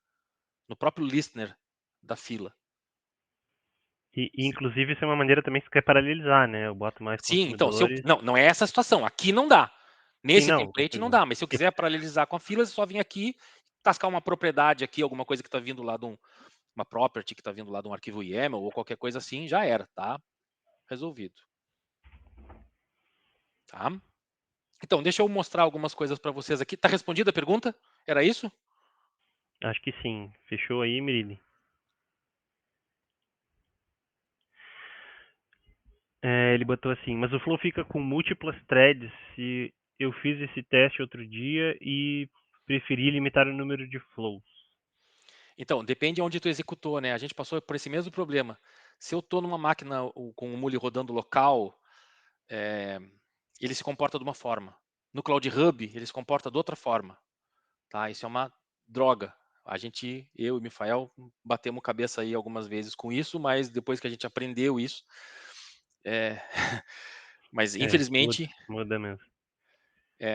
No próprio listener da fila. E inclusive isso é uma maneira também que você quer paralelizar, né? Eu boto mais Sim, então, consumidores. não é essa a situação. Aqui não dá. Sim, Nesse não. template não dá, mas se eu quiser paralelizar com a fila, é só vir aqui, tascar uma propriedade aqui, alguma coisa que está vindo lá de uma property que está vindo lá de um arquivo YAML ou qualquer coisa assim, já era, tá? Resolvido. Tá? Então, deixa eu mostrar algumas coisas para vocês aqui. Tá respondida a pergunta? Era isso? Acho que sim. Fechou aí, Mirilli? Ele botou assim, mas o Flow fica com múltiplas threads se eu fiz esse teste outro dia e preferi limitar o número de flows. Então, depende de onde tu executou, né? A gente passou por esse mesmo problema. Se eu estou numa máquina com o Muli rodando local, ele se comporta de uma forma. No Cloud Hub, ele se comporta de outra forma. Tá? Isso é uma droga. Eu e o Mifael, batemos cabeça aí algumas vezes com isso, mas depois que a gente aprendeu isso, mas infelizmente, Muda mesmo.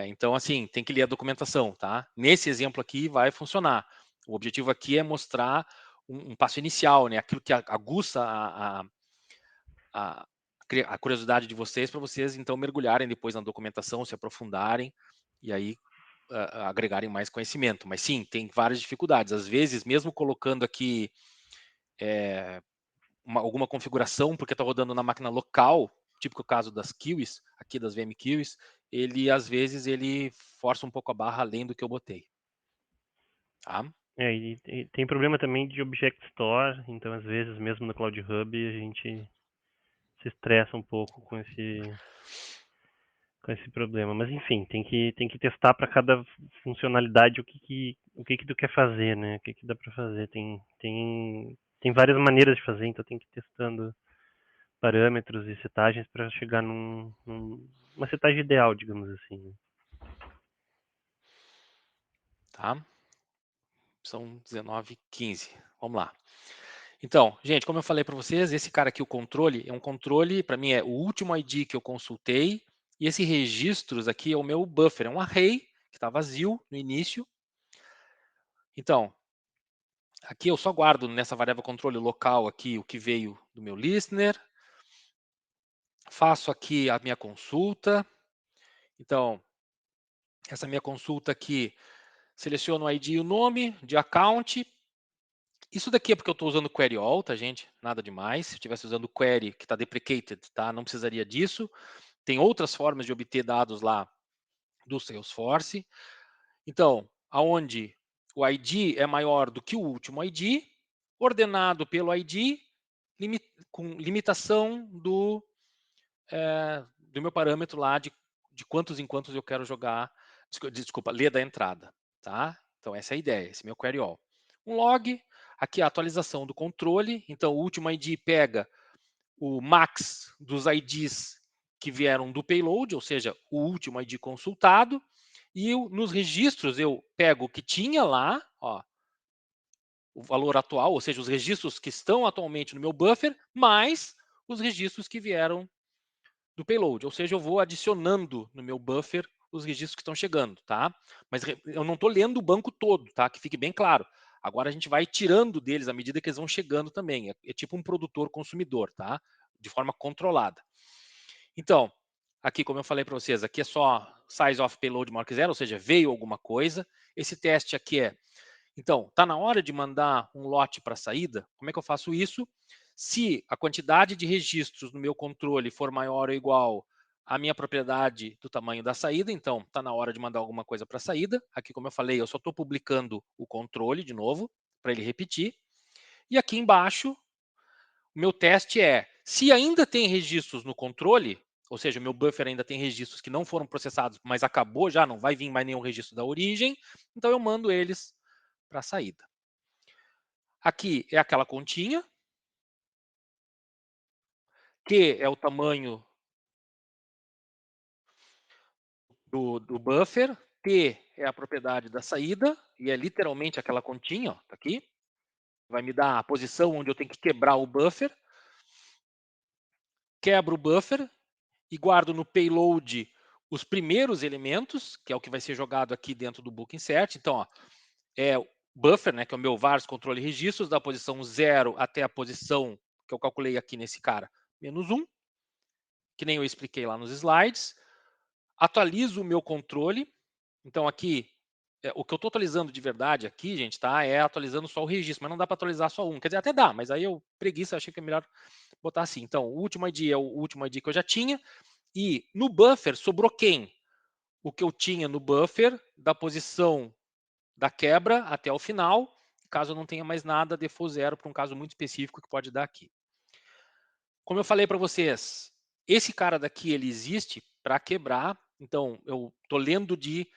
então assim, tem que ler a documentação, tá? Nesse exemplo aqui vai funcionar. O objetivo aqui é mostrar um passo inicial, né? Aquilo que aguça a curiosidade de vocês para vocês, então, mergulharem depois na documentação, se aprofundarem e aí agregarem mais conhecimento. Mas sim, tem várias dificuldades. Às vezes, mesmo colocando aqui alguma configuração, porque está rodando na máquina local, típico caso das queues, aqui das VM queues, ele às vezes ele força um pouco a barra além do que eu botei. Tá? E tem problema também de Object Store, então às vezes mesmo no Cloud Hub a gente se estressa um pouco com esse problema. Mas enfim, tem que testar para cada funcionalidade o que tu quer fazer, né? O que dá para fazer. Tem várias maneiras de fazer, então tem que ir testando parâmetros e setagens para chegar numa setagem ideal, digamos assim, né? Tá? São 19h15. Vamos lá. Então, gente, como eu falei para vocês, esse cara aqui, o controle, é um controle, para mim é o último ID que eu consultei, e esse registros aqui é o meu buffer, é um array que está vazio no início. Então, aqui eu só guardo nessa variável controle local aqui o que veio do meu listener, faço aqui a minha consulta. Então, essa minha consulta aqui, seleciono o ID e o nome de account. Isso daqui é porque eu estou usando query all, tá, gente? Nada demais. Se eu estivesse usando query que está deprecated, tá? Não precisaria disso. Tem outras formas de obter dados lá do Salesforce. Então, aonde o ID é maior do que o último ID, ordenado pelo ID, com limitação do meu parâmetro lá de quantos em quantos eu quero jogar, desculpa, ler da entrada, tá? Então essa é a ideia, esse é meu query all. Um log, aqui a atualização do controle, então o último ID pega o max dos IDs que vieram do payload, ou seja, o último ID consultado, e nos registros eu pego o que tinha lá, ó, o valor atual, ou seja, os registros que estão atualmente no meu buffer, mais os registros que vieram do payload, ou seja, eu vou adicionando no meu buffer os registros que estão chegando, tá? Mas eu não estou lendo o banco todo, tá? Que fique bem claro. Agora a gente vai tirando deles à medida que eles vão chegando também. É tipo um produtor-consumidor, tá? De forma controlada. Então, aqui, como eu falei para vocês, aqui é só size of payload maior que zero, ou seja, veio alguma coisa. Esse teste aqui é, então, está na hora de mandar um lote para a saída? Como é que eu faço isso? Se a quantidade de registros no meu controle for maior ou igual à minha propriedade do tamanho da saída, então está na hora de mandar alguma coisa para a saída. Aqui, como eu falei, eu só estou publicando o controle de novo, para ele repetir. E aqui embaixo, o meu teste é, se ainda tem registros no controle, ou seja, o meu buffer ainda tem registros que não foram processados, mas acabou já, não vai vir mais nenhum registro da origem, então eu mando eles para a saída. Aqui é aquela continha, Q é o tamanho do buffer, T é a propriedade da saída, e é literalmente aquela continha, ó, tá aqui. Vai me dar a posição onde eu tenho que quebrar o buffer. Quebro o buffer e guardo no payload os primeiros elementos, que é o que vai ser jogado aqui dentro do book insert. Então, ó, é o buffer, né, que é o meu vars controle registros, da posição 0 até a posição que eu calculei aqui nesse cara, -1, que nem eu expliquei lá nos slides. Atualizo o meu controle. Então, aqui, o que eu estou atualizando de verdade aqui, gente, tá? É atualizando só o registro, mas não dá para atualizar só um. Quer dizer, até dá, mas aí eu preguiça, achei que é melhor botar assim. Então, o último ID é o último ID que eu já tinha. E no buffer sobrou quem? O que eu tinha no buffer da posição da quebra até o final. Caso eu não tenha mais nada, default 0 para um caso muito específico que pode dar aqui. Como eu falei para vocês, esse cara daqui ele existe para quebrar. Então, eu estou lendo de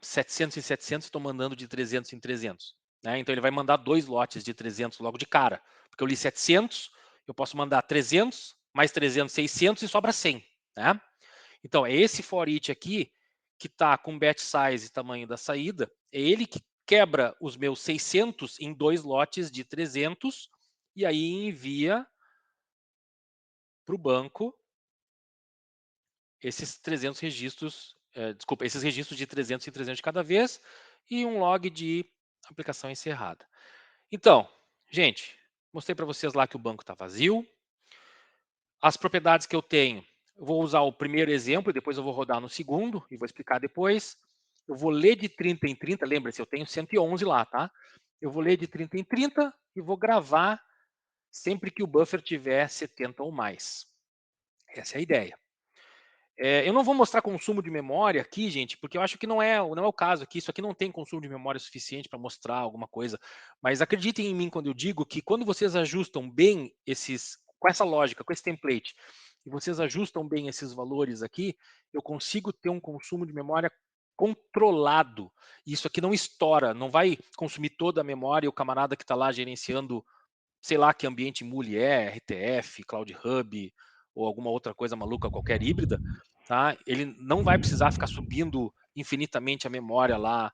700 em 700, estou mandando de 300 em 300. Né? Então, ele vai mandar 2 lotes de 300 logo de cara. Porque eu li 700, eu posso mandar 300, mais 300, 600 e sobra 100. Né? Então, é esse for each aqui, que está com batch size e tamanho da saída, é ele que quebra os meus 600 em 2 lotes de 300 e aí envia para o banco esses 300 registros, desculpa, esses registros de 300 em 300 de cada vez e um log de aplicação encerrada. Então, gente, Mostrei para vocês lá que o banco está vazio. As propriedades que eu tenho, eu vou usar o primeiro exemplo, depois eu vou rodar no segundo e vou explicar depois. Eu vou ler de 30 em 30, lembre-se, eu tenho 111 lá, tá? Eu vou ler de 30 em 30 e vou gravar sempre que o buffer tiver 70 ou mais. Essa é a ideia. Eu não vou mostrar consumo de memória aqui, gente, porque eu acho que não é o caso aqui. Isso aqui não tem consumo de memória suficiente para mostrar alguma coisa. Mas acreditem em mim quando eu digo que quando vocês ajustam bem com essa lógica, com esse template, e vocês ajustam bem esses valores aqui, eu consigo ter um consumo de memória controlado. Isso aqui não estoura, não vai consumir toda a memória e o camarada que está lá gerenciando, sei lá que ambiente mule RTF, Cloud Hub ou alguma outra coisa maluca, qualquer híbrida, tá? Ele não vai precisar ficar subindo infinitamente a memória lá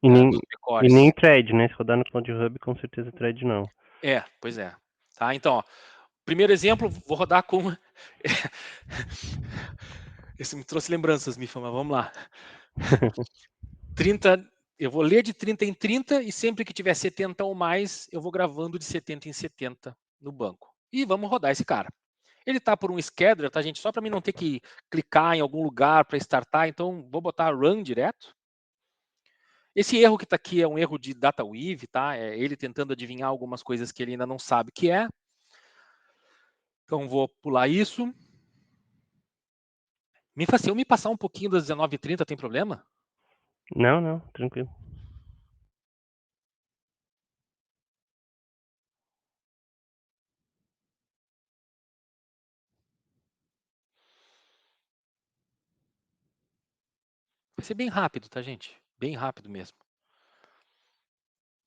E nem, dos e nem recores. thread, né? Se rodar no Cloud Hub, com certeza thread não. Pois é. Tá? Então, ó, primeiro exemplo, vou rodar com... Esse me trouxe lembranças, Mifa, mas vamos lá. 30, eu vou ler de 30 em 30 e sempre que tiver 70 ou mais, eu vou gravando de 70 em 70 no banco. E vamos rodar esse cara. Ele está por um scheduler, tá, gente? Só para mim não ter que clicar em algum lugar para startar, então vou botar run direto. Esse erro que está aqui é um erro de data weave, tá? É ele tentando adivinhar algumas coisas que ele ainda não sabe que é. Então vou pular isso. Se eu me passar um pouquinho das 19h30, tem problema? Não, não, tranquilo. Vai ser bem rápido, tá, gente? Bem rápido mesmo.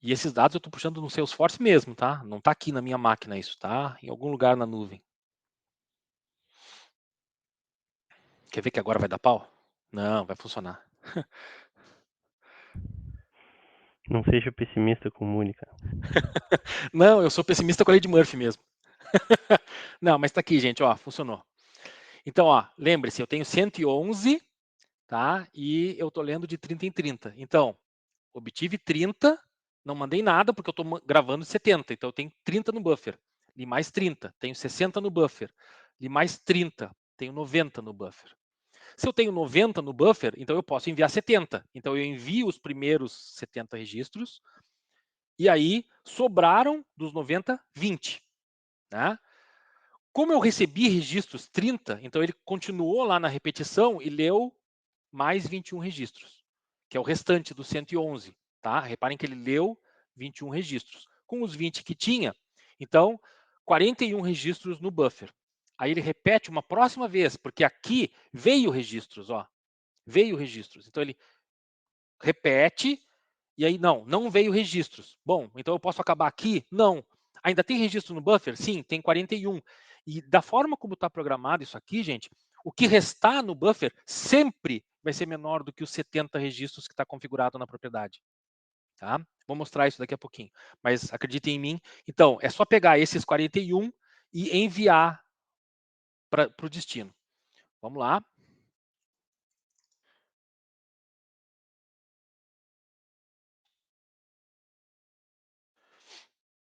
E esses dados eu estou puxando no Salesforce mesmo, tá? Não está aqui na minha máquina isso, tá? Em algum lugar na nuvem. Quer ver que agora vai dar pau? Não, vai funcionar. Não seja pessimista com o Múnica. Não, eu sou pessimista com a lei de Murphy mesmo. Não, mas está aqui, gente, ó, funcionou. Então, ó, lembre-se, eu tenho 111, tá? E eu tô lendo de 30 em 30. Então, obtive 30, não mandei nada porque eu tô gravando 70, então eu tenho 30 no buffer. Li mais 30, tenho 60 no buffer. Li mais 30, tenho 90 no buffer. Se eu tenho 90 no buffer, então eu posso enviar 70. Então eu envio os primeiros 70 registros e aí sobraram dos 90, 20, né? Como eu recebi registros 30, então ele continuou lá na repetição e leu mais 21 registros, que é o restante dos 111, tá? Reparem que ele leu 21 registros. Com os 20 que tinha, então, 41 registros no buffer. Aí ele repete uma próxima vez, porque aqui veio registros, ó. Veio registros. Então ele repete e aí não veio registros. Bom, então eu posso acabar aqui? Não. Ainda tem registro no buffer? Sim, tem 41. E da forma como está programado isso aqui, gente, o que restar no buffer sempre vai ser menor do que os 70 registros que está configurado na propriedade. Tá? Vou mostrar isso daqui a pouquinho. Mas acreditem em mim. Então, é só pegar esses 41 e enviar para o destino. Vamos lá.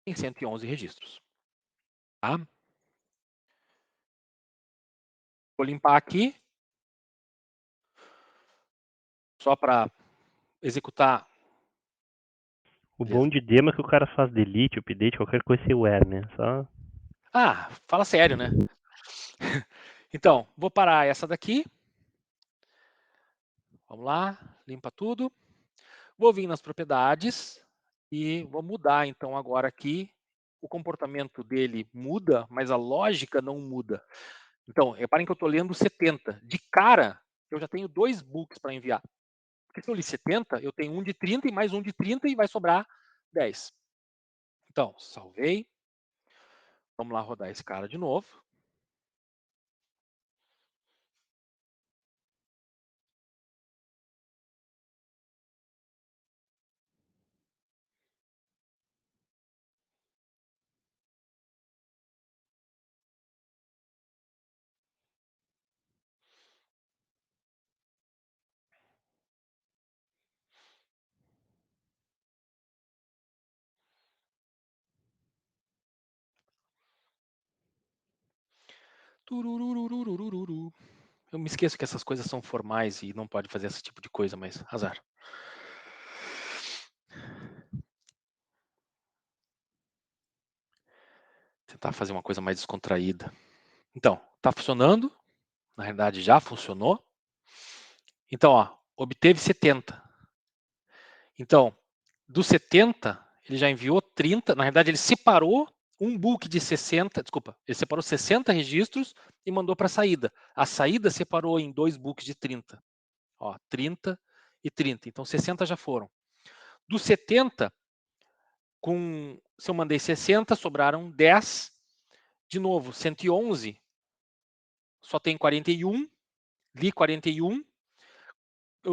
Tem 111 registros. Tá? Vou limpar aqui, só para executar. O bom Beleza. de demo é que o cara faz delete, update, qualquer coisa sem where, né? Só. Ah, fala sério, né? Então, vou parar essa daqui. Vamos lá, limpa tudo. Vou vir nas propriedades e vou mudar, então, agora aqui. O comportamento dele muda, mas a lógica não muda. Então, reparem que eu estou lendo 70. De cara, eu já tenho dois books para enviar. Porque se eu li 70, eu tenho um de 30 e mais um de 30 e vai sobrar 10. Então, salvei. Vamos lá rodar esse cara de novo. Turururururururu. Eu me esqueço que essas coisas são formais e não pode fazer esse tipo de coisa, mas azar. Tentar fazer uma coisa mais descontraída. Então, tá funcionando. Na realidade, já funcionou. Então, ó, obteve 70. Então, dos 70, ele já enviou 30. Na realidade, ele separou um book de 60. Desculpa, ele separou 60 registros e mandou para a saída. A saída separou em 2 books de 30. Ó, 30 e 30. Então, 60 já foram. Dos 70, se eu mandei 60, sobraram 10. De novo, 111, só tem 41. Li 41.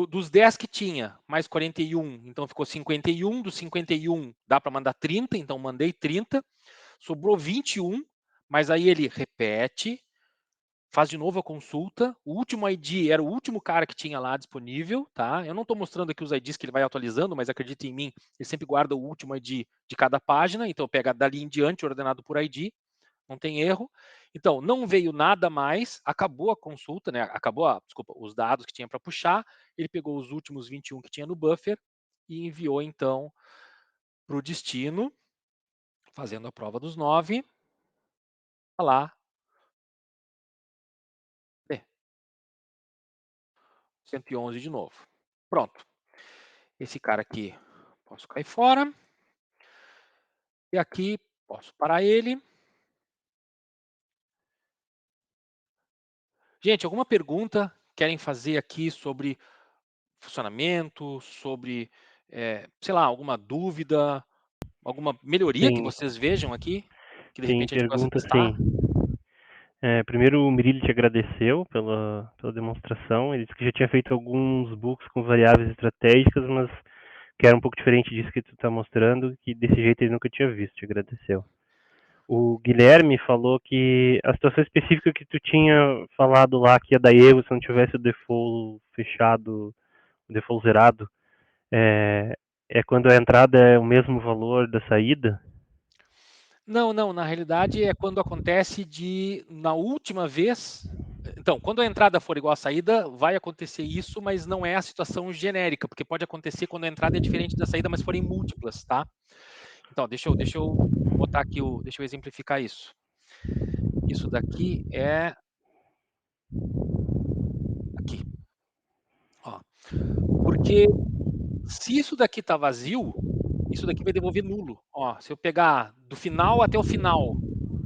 Dos 10 que tinha, mais 41, então ficou 51. Dos 51, dá para mandar 30, então mandei 30. Sobrou 21, mas aí ele repete, faz de novo a consulta. O último ID era o último cara que tinha lá disponível, tá? Eu não estou mostrando aqui os IDs que ele vai atualizando, mas acredite em mim, ele sempre guarda o último ID de cada página, então pega dali em diante, ordenado por ID, não tem erro. Então, não veio nada mais, acabou a consulta, né? Desculpa, os dados que tinha para puxar, ele pegou os últimos 21 que tinha no buffer e enviou, então, para o destino, fazendo a prova dos 9, tá lá, 111 de novo. Pronto. Esse cara aqui, posso cair fora. E aqui, posso parar ele. Gente, alguma pergunta querem fazer aqui sobre funcionamento, sobre, sei lá, alguma dúvida, alguma melhoria que Tem, vocês vejam aqui, que de tem repente a gente possa pergunta sim. testar? Primeiro, o Mirilli te agradeceu pela demonstração. Ele disse que já tinha feito alguns books com variáveis estratégicas, mas que era um pouco diferente disso que tu está mostrando, que desse jeito ele nunca tinha visto. Te agradeceu. O Guilherme falou que a situação específica que tu tinha falado lá, que ia dar erro se não tivesse o default fechado, o default zerado, é, é quando a entrada é o mesmo valor da saída? Não, não, na realidade é quando acontece na última vez. Então, quando a entrada for igual à saída, vai acontecer isso, mas não é a situação genérica, porque pode acontecer quando a entrada é diferente da saída, mas forem múltiplas, tá? Então, deixa eu botar aqui, deixa eu exemplificar isso. Isso daqui é aqui, ó. Porque se isso daqui está vazio, isso daqui vai devolver nulo. Ó, se eu pegar do final até o final,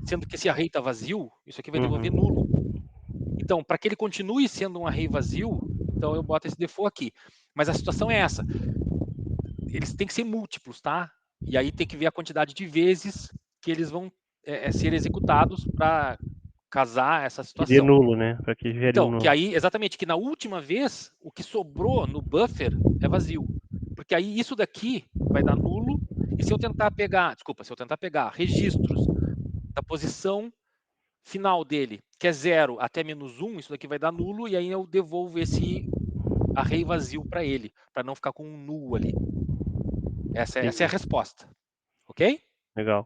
sendo que esse array está vazio, isso aqui vai devolver nulo. Uhum. Então, para que ele continue sendo um array vazio, então eu boto esse default aqui. Mas a situação é essa. Eles têm que ser múltiplos, tá? E aí tem que ver a quantidade de vezes que eles vão ser executados para casar essa Que dê situação. nulo, né? Para que gere um Então, que nulo. aí, exatamente, que na última vez, o que sobrou no buffer é vazio. Porque aí isso daqui vai dar nulo, e se eu tentar pegar registros da posição final dele, que é 0 até -1, isso daqui vai dar nulo, e aí eu devolvo esse array vazio para ele, para não ficar com um null ali. Essa é a Entendi. resposta, ok? Legal.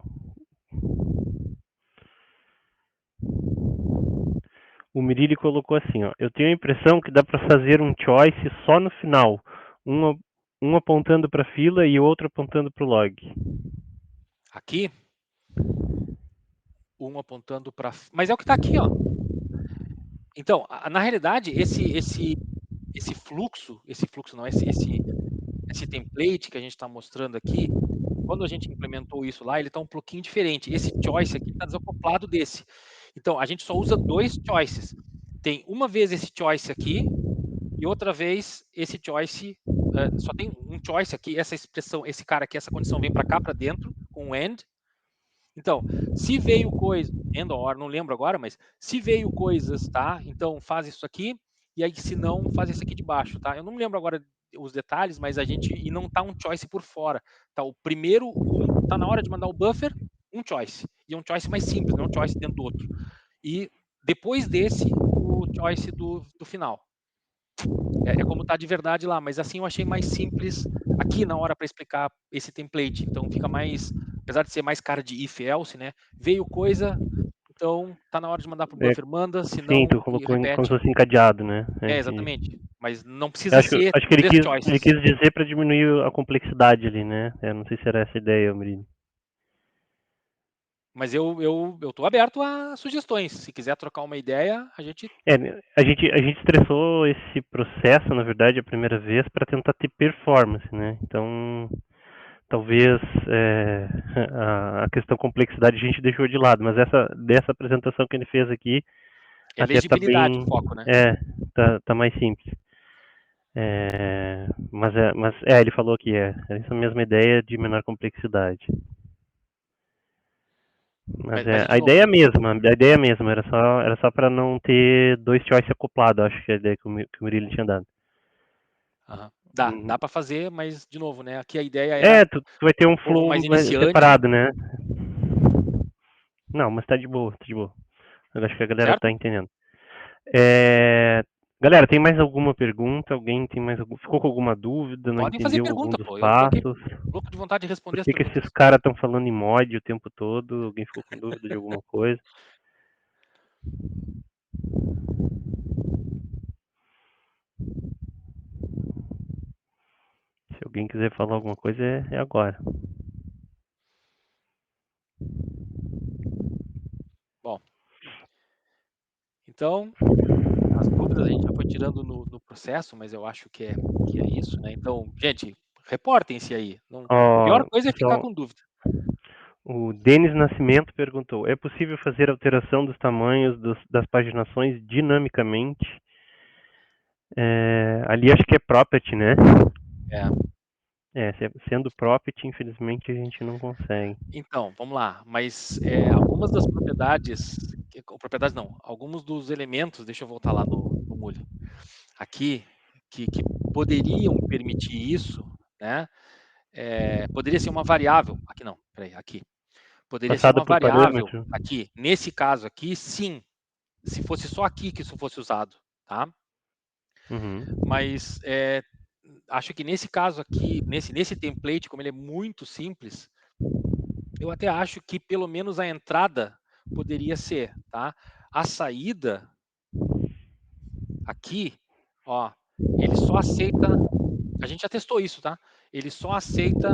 O Mirilli colocou assim, ó. Eu tenho a impressão que dá para fazer um choice só no final. Um, um apontando para a fila e outro apontando para o log. Aqui, um apontando para... Mas é o que está aqui, ó. Então, na realidade, esse fluxo não, esse template que a gente está mostrando aqui, quando a gente implementou isso lá, ele está um pouquinho diferente. Esse choice aqui está desacoplado desse. Então, a gente só usa 2 choices. Tem uma vez esse choice aqui e outra vez esse choice. Só tem um choice aqui, essa expressão, esse cara aqui, essa condição vem para cá, para dentro, com o AND. Então, se veio coisa, and or, não lembro agora, mas se veio coisas, tá? Então faz isso aqui, e aí se não, faz esse aqui de baixo, tá? Eu não lembro agora os detalhes, mas e não tá um choice por fora. Tá o primeiro, tá na hora de mandar o buffer, um choice. E é um choice mais simples, não é um choice dentro do outro. E depois desse, o choice do final. É como tá de verdade lá, mas assim eu achei mais simples aqui na hora para explicar esse template. Então fica mais, apesar de ser mais cara de if else, né? Veio coisa, então então tá na hora de mandar pro É, buffer, manda, se sim, não, tu colocou como se repete. fosse encadeado, né? É, exatamente. Mas não precisa Acho, ser acho que 3 ele choices. quis dizer para diminuir a complexidade ali, né? Eu não sei se era essa a ideia, Murilo. Mas eu tô aberto a sugestões. Se quiser trocar uma ideia, a gente. É, a gente estressou esse processo, na verdade, a primeira vez para tentar ter performance, né? Então, talvez a questão complexidade a gente deixou de lado, mas dessa apresentação que ele fez aqui É até tá legibilidade o bem, foco, né? tá mais simples. Mas ele falou que é essa mesma ideia de menor complexidade. Mas Mas a de ideia é novo. a mesma, a ideia é a mesma, era só para não ter dois choice acoplados, acho que é a ideia que que o Murilo tinha dado. Aham. Uhum. Dá para fazer, mas de novo, né? Aqui a ideia era Tu vai ter o um povo flow mais iniciante, separado, né? Não, mas tá de boa, tá de boa. Eu acho que a galera tá certo? entendendo. É, Galera, tem mais alguma pergunta? Alguém tem mais algum... Ficou com alguma dúvida? Não Podem fazer entendeu algum pergunta, dos pô. Eu tô aqui passos? louco de vontade de Por responder as que que esses perguntas. caras estão falando em mod o tempo todo? Alguém ficou com dúvida de alguma coisa? Se alguém quiser falar alguma coisa, é agora. Bom, então as dúvidas a gente já foi tirando no processo, mas eu acho que é isso, né? Então, gente, reportem-se aí. Não, pior Ó, coisa é ficar pessoal, com dúvida. o Denis Nascimento perguntou: é possível fazer alteração dos tamanhos das paginações dinamicamente? Ali acho que é property, né? É. Sendo property, infelizmente a gente não consegue. Então, vamos lá. Mas algumas das propriedades, propriedades não, alguns dos elementos, deixa eu voltar lá no Muli, aqui, que poderiam permitir isso, né? Poderia ser uma variável, aqui não, peraí, aqui. Poderia ser Passada uma por variável parâmetro. aqui. Nesse caso aqui, sim, se fosse só aqui que isso fosse usado, tá? Uhum. Mas acho que nesse caso aqui, nesse template, como ele é muito simples, eu até acho que pelo menos a entrada poderia ser, tá? A saída aqui, ó, ele só aceita, a gente já testou isso, tá? Ele só aceita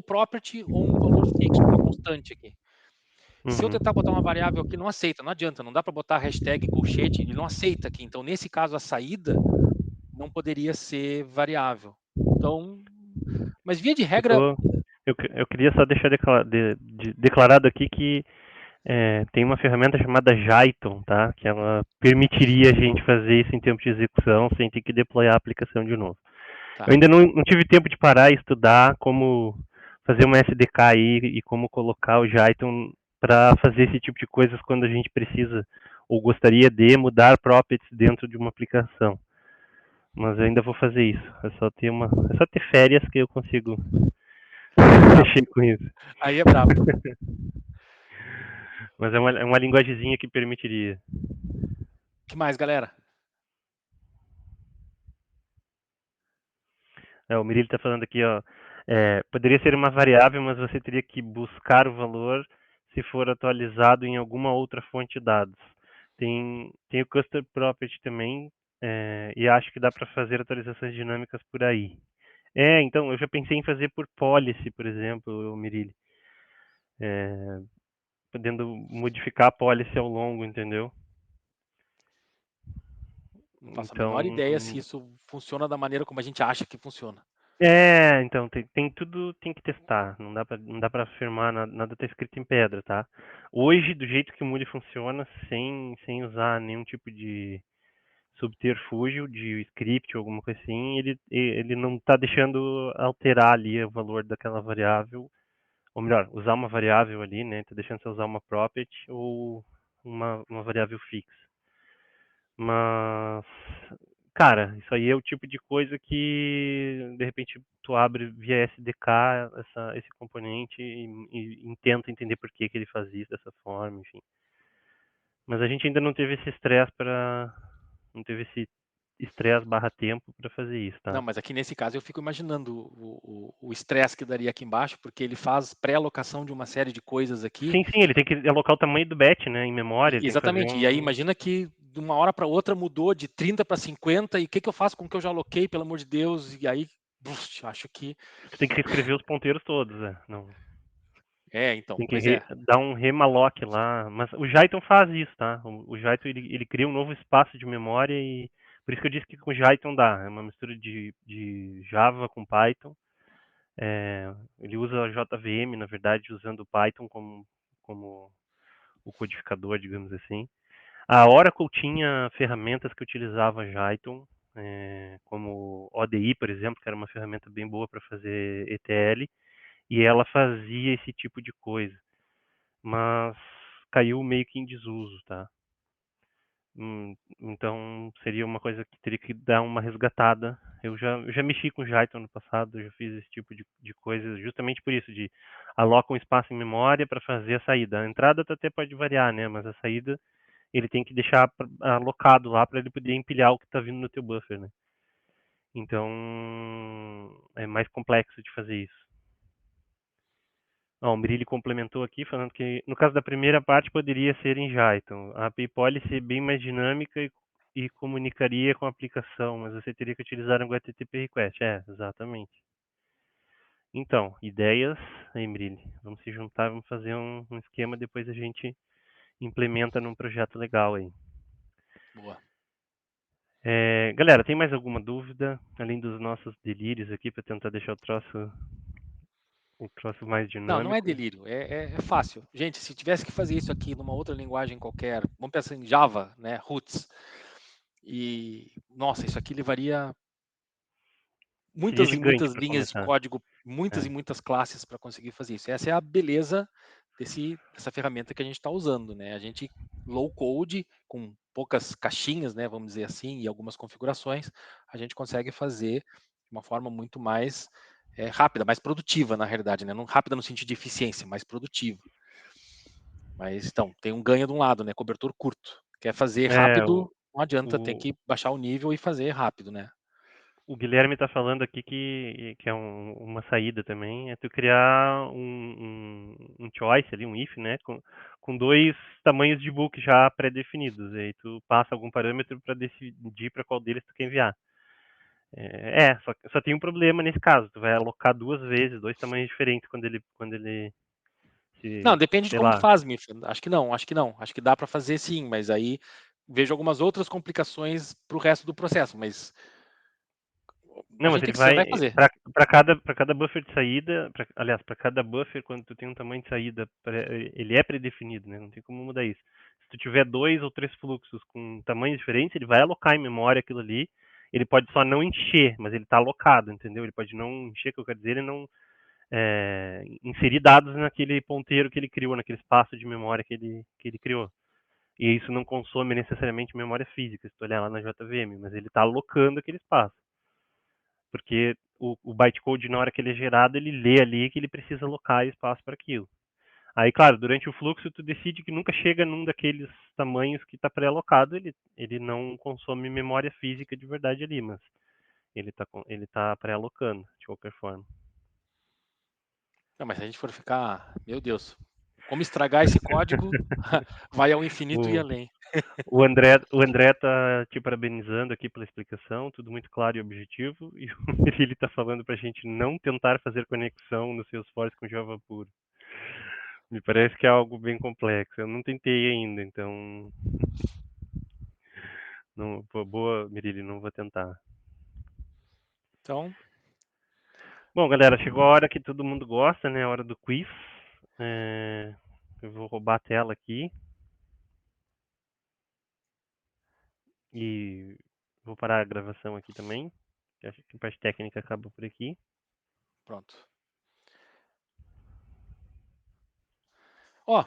property ou um valor fixo, uma constante aqui. Se eu Uhum. tentar botar uma variável aqui, não aceita, não adianta, não dá para botar hashtag colchete, ele não aceita aqui. Então, nesse caso, a saída não poderia ser variável. Então, mas via de Eu, regra, tô, eu queria só deixar declarado aqui que tem uma ferramenta chamada Jython, tá? Que ela permitiria a gente fazer isso em tempo de execução sem ter que deployar a aplicação de novo. Eu tá, ainda não tive tempo de parar e estudar como fazer uma SDK aí e como colocar o Jython para fazer esse tipo de coisas quando a gente precisa ou gostaria de mudar properties dentro de uma aplicação. Mas eu ainda vou fazer isso. É só ter férias que eu consigo aí é brabo, mexer com isso. aí é brabo. Mas é uma linguagemzinha que permitiria. O que mais, galera? O Murilo está falando aqui, ó. Poderia ser uma variável, mas você teria que buscar o valor se for atualizado em alguma outra fonte de dados. Tem o Custom Property também, e acho que dá para fazer atualizações dinâmicas por aí. Então, eu já pensei em fazer por policy, por exemplo, o Murilo. É, podendo modificar a policy ao longo, entendeu? Não faço a menor Então, ideia se isso funciona da maneira como a gente acha que funciona. então, tem tudo, tem que testar. Não dá para afirmar, nada tá escrito em pedra, tá? Hoje, do jeito que o Moody funciona, sem usar nenhum tipo de subterfúgio, de script ou alguma coisa assim, ele não está deixando alterar ali o valor daquela variável, ou melhor, usar uma variável ali, né? Tá deixando você usar uma property ou uma variável fixa. Mas, cara, isso aí é o tipo de coisa que, de repente, tu abre via SDK esse componente e tenta entender por que ele faz isso dessa forma, enfim. Mas a gente ainda não teve esse estresse para. Não teve estresse/tempo para fazer isso, Não, tá? mas aqui nesse caso eu fico imaginando o estresse que daria aqui embaixo, porque ele faz pré-alocação de uma série de coisas aqui. Sim, sim, ele tem que alocar o tamanho do batch, né, em memória, ele tem que fazer Exatamente. E aí um... imagina que de uma hora para outra mudou de 30 para 50 e o que que eu faço com o que eu já aloquei, pelo amor de Deus? E aí, acho que Você tem que reescrever os ponteiros todos, não. então, Tem que pois é. dar um remalloc lá, mas o Jython faz isso, tá? O Jython ele cria um novo espaço de memória e por isso que eu disse que com Jython dá, é uma mistura de Java com Python. Ele usa a JVM, na verdade, usando o Python como o codificador, digamos assim. A Oracle tinha ferramentas que utilizavam Jython, como ODI, por exemplo, que era uma ferramenta bem boa para fazer ETL, e ela fazia esse tipo de coisa, mas caiu meio que em desuso, tá? Então seria uma coisa que teria que dar uma resgatada. Eu já mexi com Jython no passado, eu já fiz esse tipo de coisa, justamente por isso, de aloca um espaço em memória para fazer a saída. A entrada até pode variar, né? Mas a saída ele tem que deixar alocado lá para ele poder empilhar o que está vindo no teu buffer, né? Então é mais complexo de fazer isso. Ó, o Mirilli complementou aqui falando que no caso da primeira parte poderia ser em Jython. A API Policy é bem mais dinâmica e comunicaria com a aplicação, mas você teria que utilizar um HTTP request. Exatamente. Então, ideias, aí, Mirilli. Vamos se juntar, vamos fazer um esquema, depois a gente implementa num projeto legal aí. Boa. Galera, tem mais alguma dúvida, além dos nossos delírios aqui, para tentar deixar o troço mais Não é dinâmico? delírio, é fácil. Gente, se tivesse que fazer isso aqui numa outra linguagem qualquer, vamos pensar em Java, né, roots, e, nossa, isso aqui levaria Seria muitas e gigante muitas para linhas de começar. código, muitas e É. muitas classes para conseguir fazer isso. Essa é a beleza dessa ferramenta que a gente está usando, né? A gente low code, com poucas caixinhas, né, vamos dizer assim, e algumas configurações, a gente consegue fazer de uma forma muito mais rápida, mais produtiva, na realidade, né? Não rápida no sentido de eficiência, mais produtiva. Mas então, tem um ganho de um lado, né? Cobertor curto. Quer fazer É, rápido, não adianta, tem o, que baixar o nível e fazer rápido, né? o Guilherme está falando aqui que é uma saída também, é tu criar um choice ali, um if, né, com dois tamanhos de book já pré-definidos. Aí tu passa algum parâmetro para decidir para qual deles tu quer enviar. Só tem um problema nesse caso, tu vai alocar duas vezes, dois tamanhos diferentes quando ele Não, se, depende de sei como tu lá. faz, Mifa. Acho que não, acho que não. Acho que dá para fazer sim, mas aí vejo algumas outras complicações para o resto do processo, mas a Não, mas gente ele tem que, você vai vai fazer. para cada buffer de saída, aliás, para cada buffer, quando tu tem um tamanho de saída, ele é predefinido, né? Não tem como mudar isso. Se tu tiver dois ou três fluxos com tamanhos diferentes, ele vai alocar em memória aquilo ali. Ele pode só não encher, mas ele está alocado, entendeu? Ele pode não encher, que eu quero dizer, ele não inserir dados naquele ponteiro que ele criou, naquele espaço de memória que ele criou. E isso não consome necessariamente memória física, se tu olhar lá na JVM, mas ele está alocando aquele espaço. Porque o bytecode, na hora que ele é gerado, ele lê ali que ele precisa alocar espaço para aquilo. Aí, claro, durante o fluxo, tu decide que nunca chega num daqueles tamanhos que está pré-alocado, ele não consome memória física de verdade ali, mas ele tá pré-alocando, de qualquer forma. Não, mas se a gente for ficar, meu Deus, como estragar esse código, vai ao infinito e O, além. o André tá te parabenizando aqui pela explicação, tudo muito claro e objetivo, e ele está falando para a gente não tentar fazer conexão no Salesforce com Java puro. Me parece que é algo bem complexo. Eu não tentei ainda, então. Não, boa, Mirilli, não vou tentar. Então, Bom, galera, chegou a hora que todo mundo gosta, né? A hora do quiz. É, eu vou roubar a tela aqui e vou parar a gravação aqui também. Acho que a parte técnica acaba por aqui. pronto. Ó,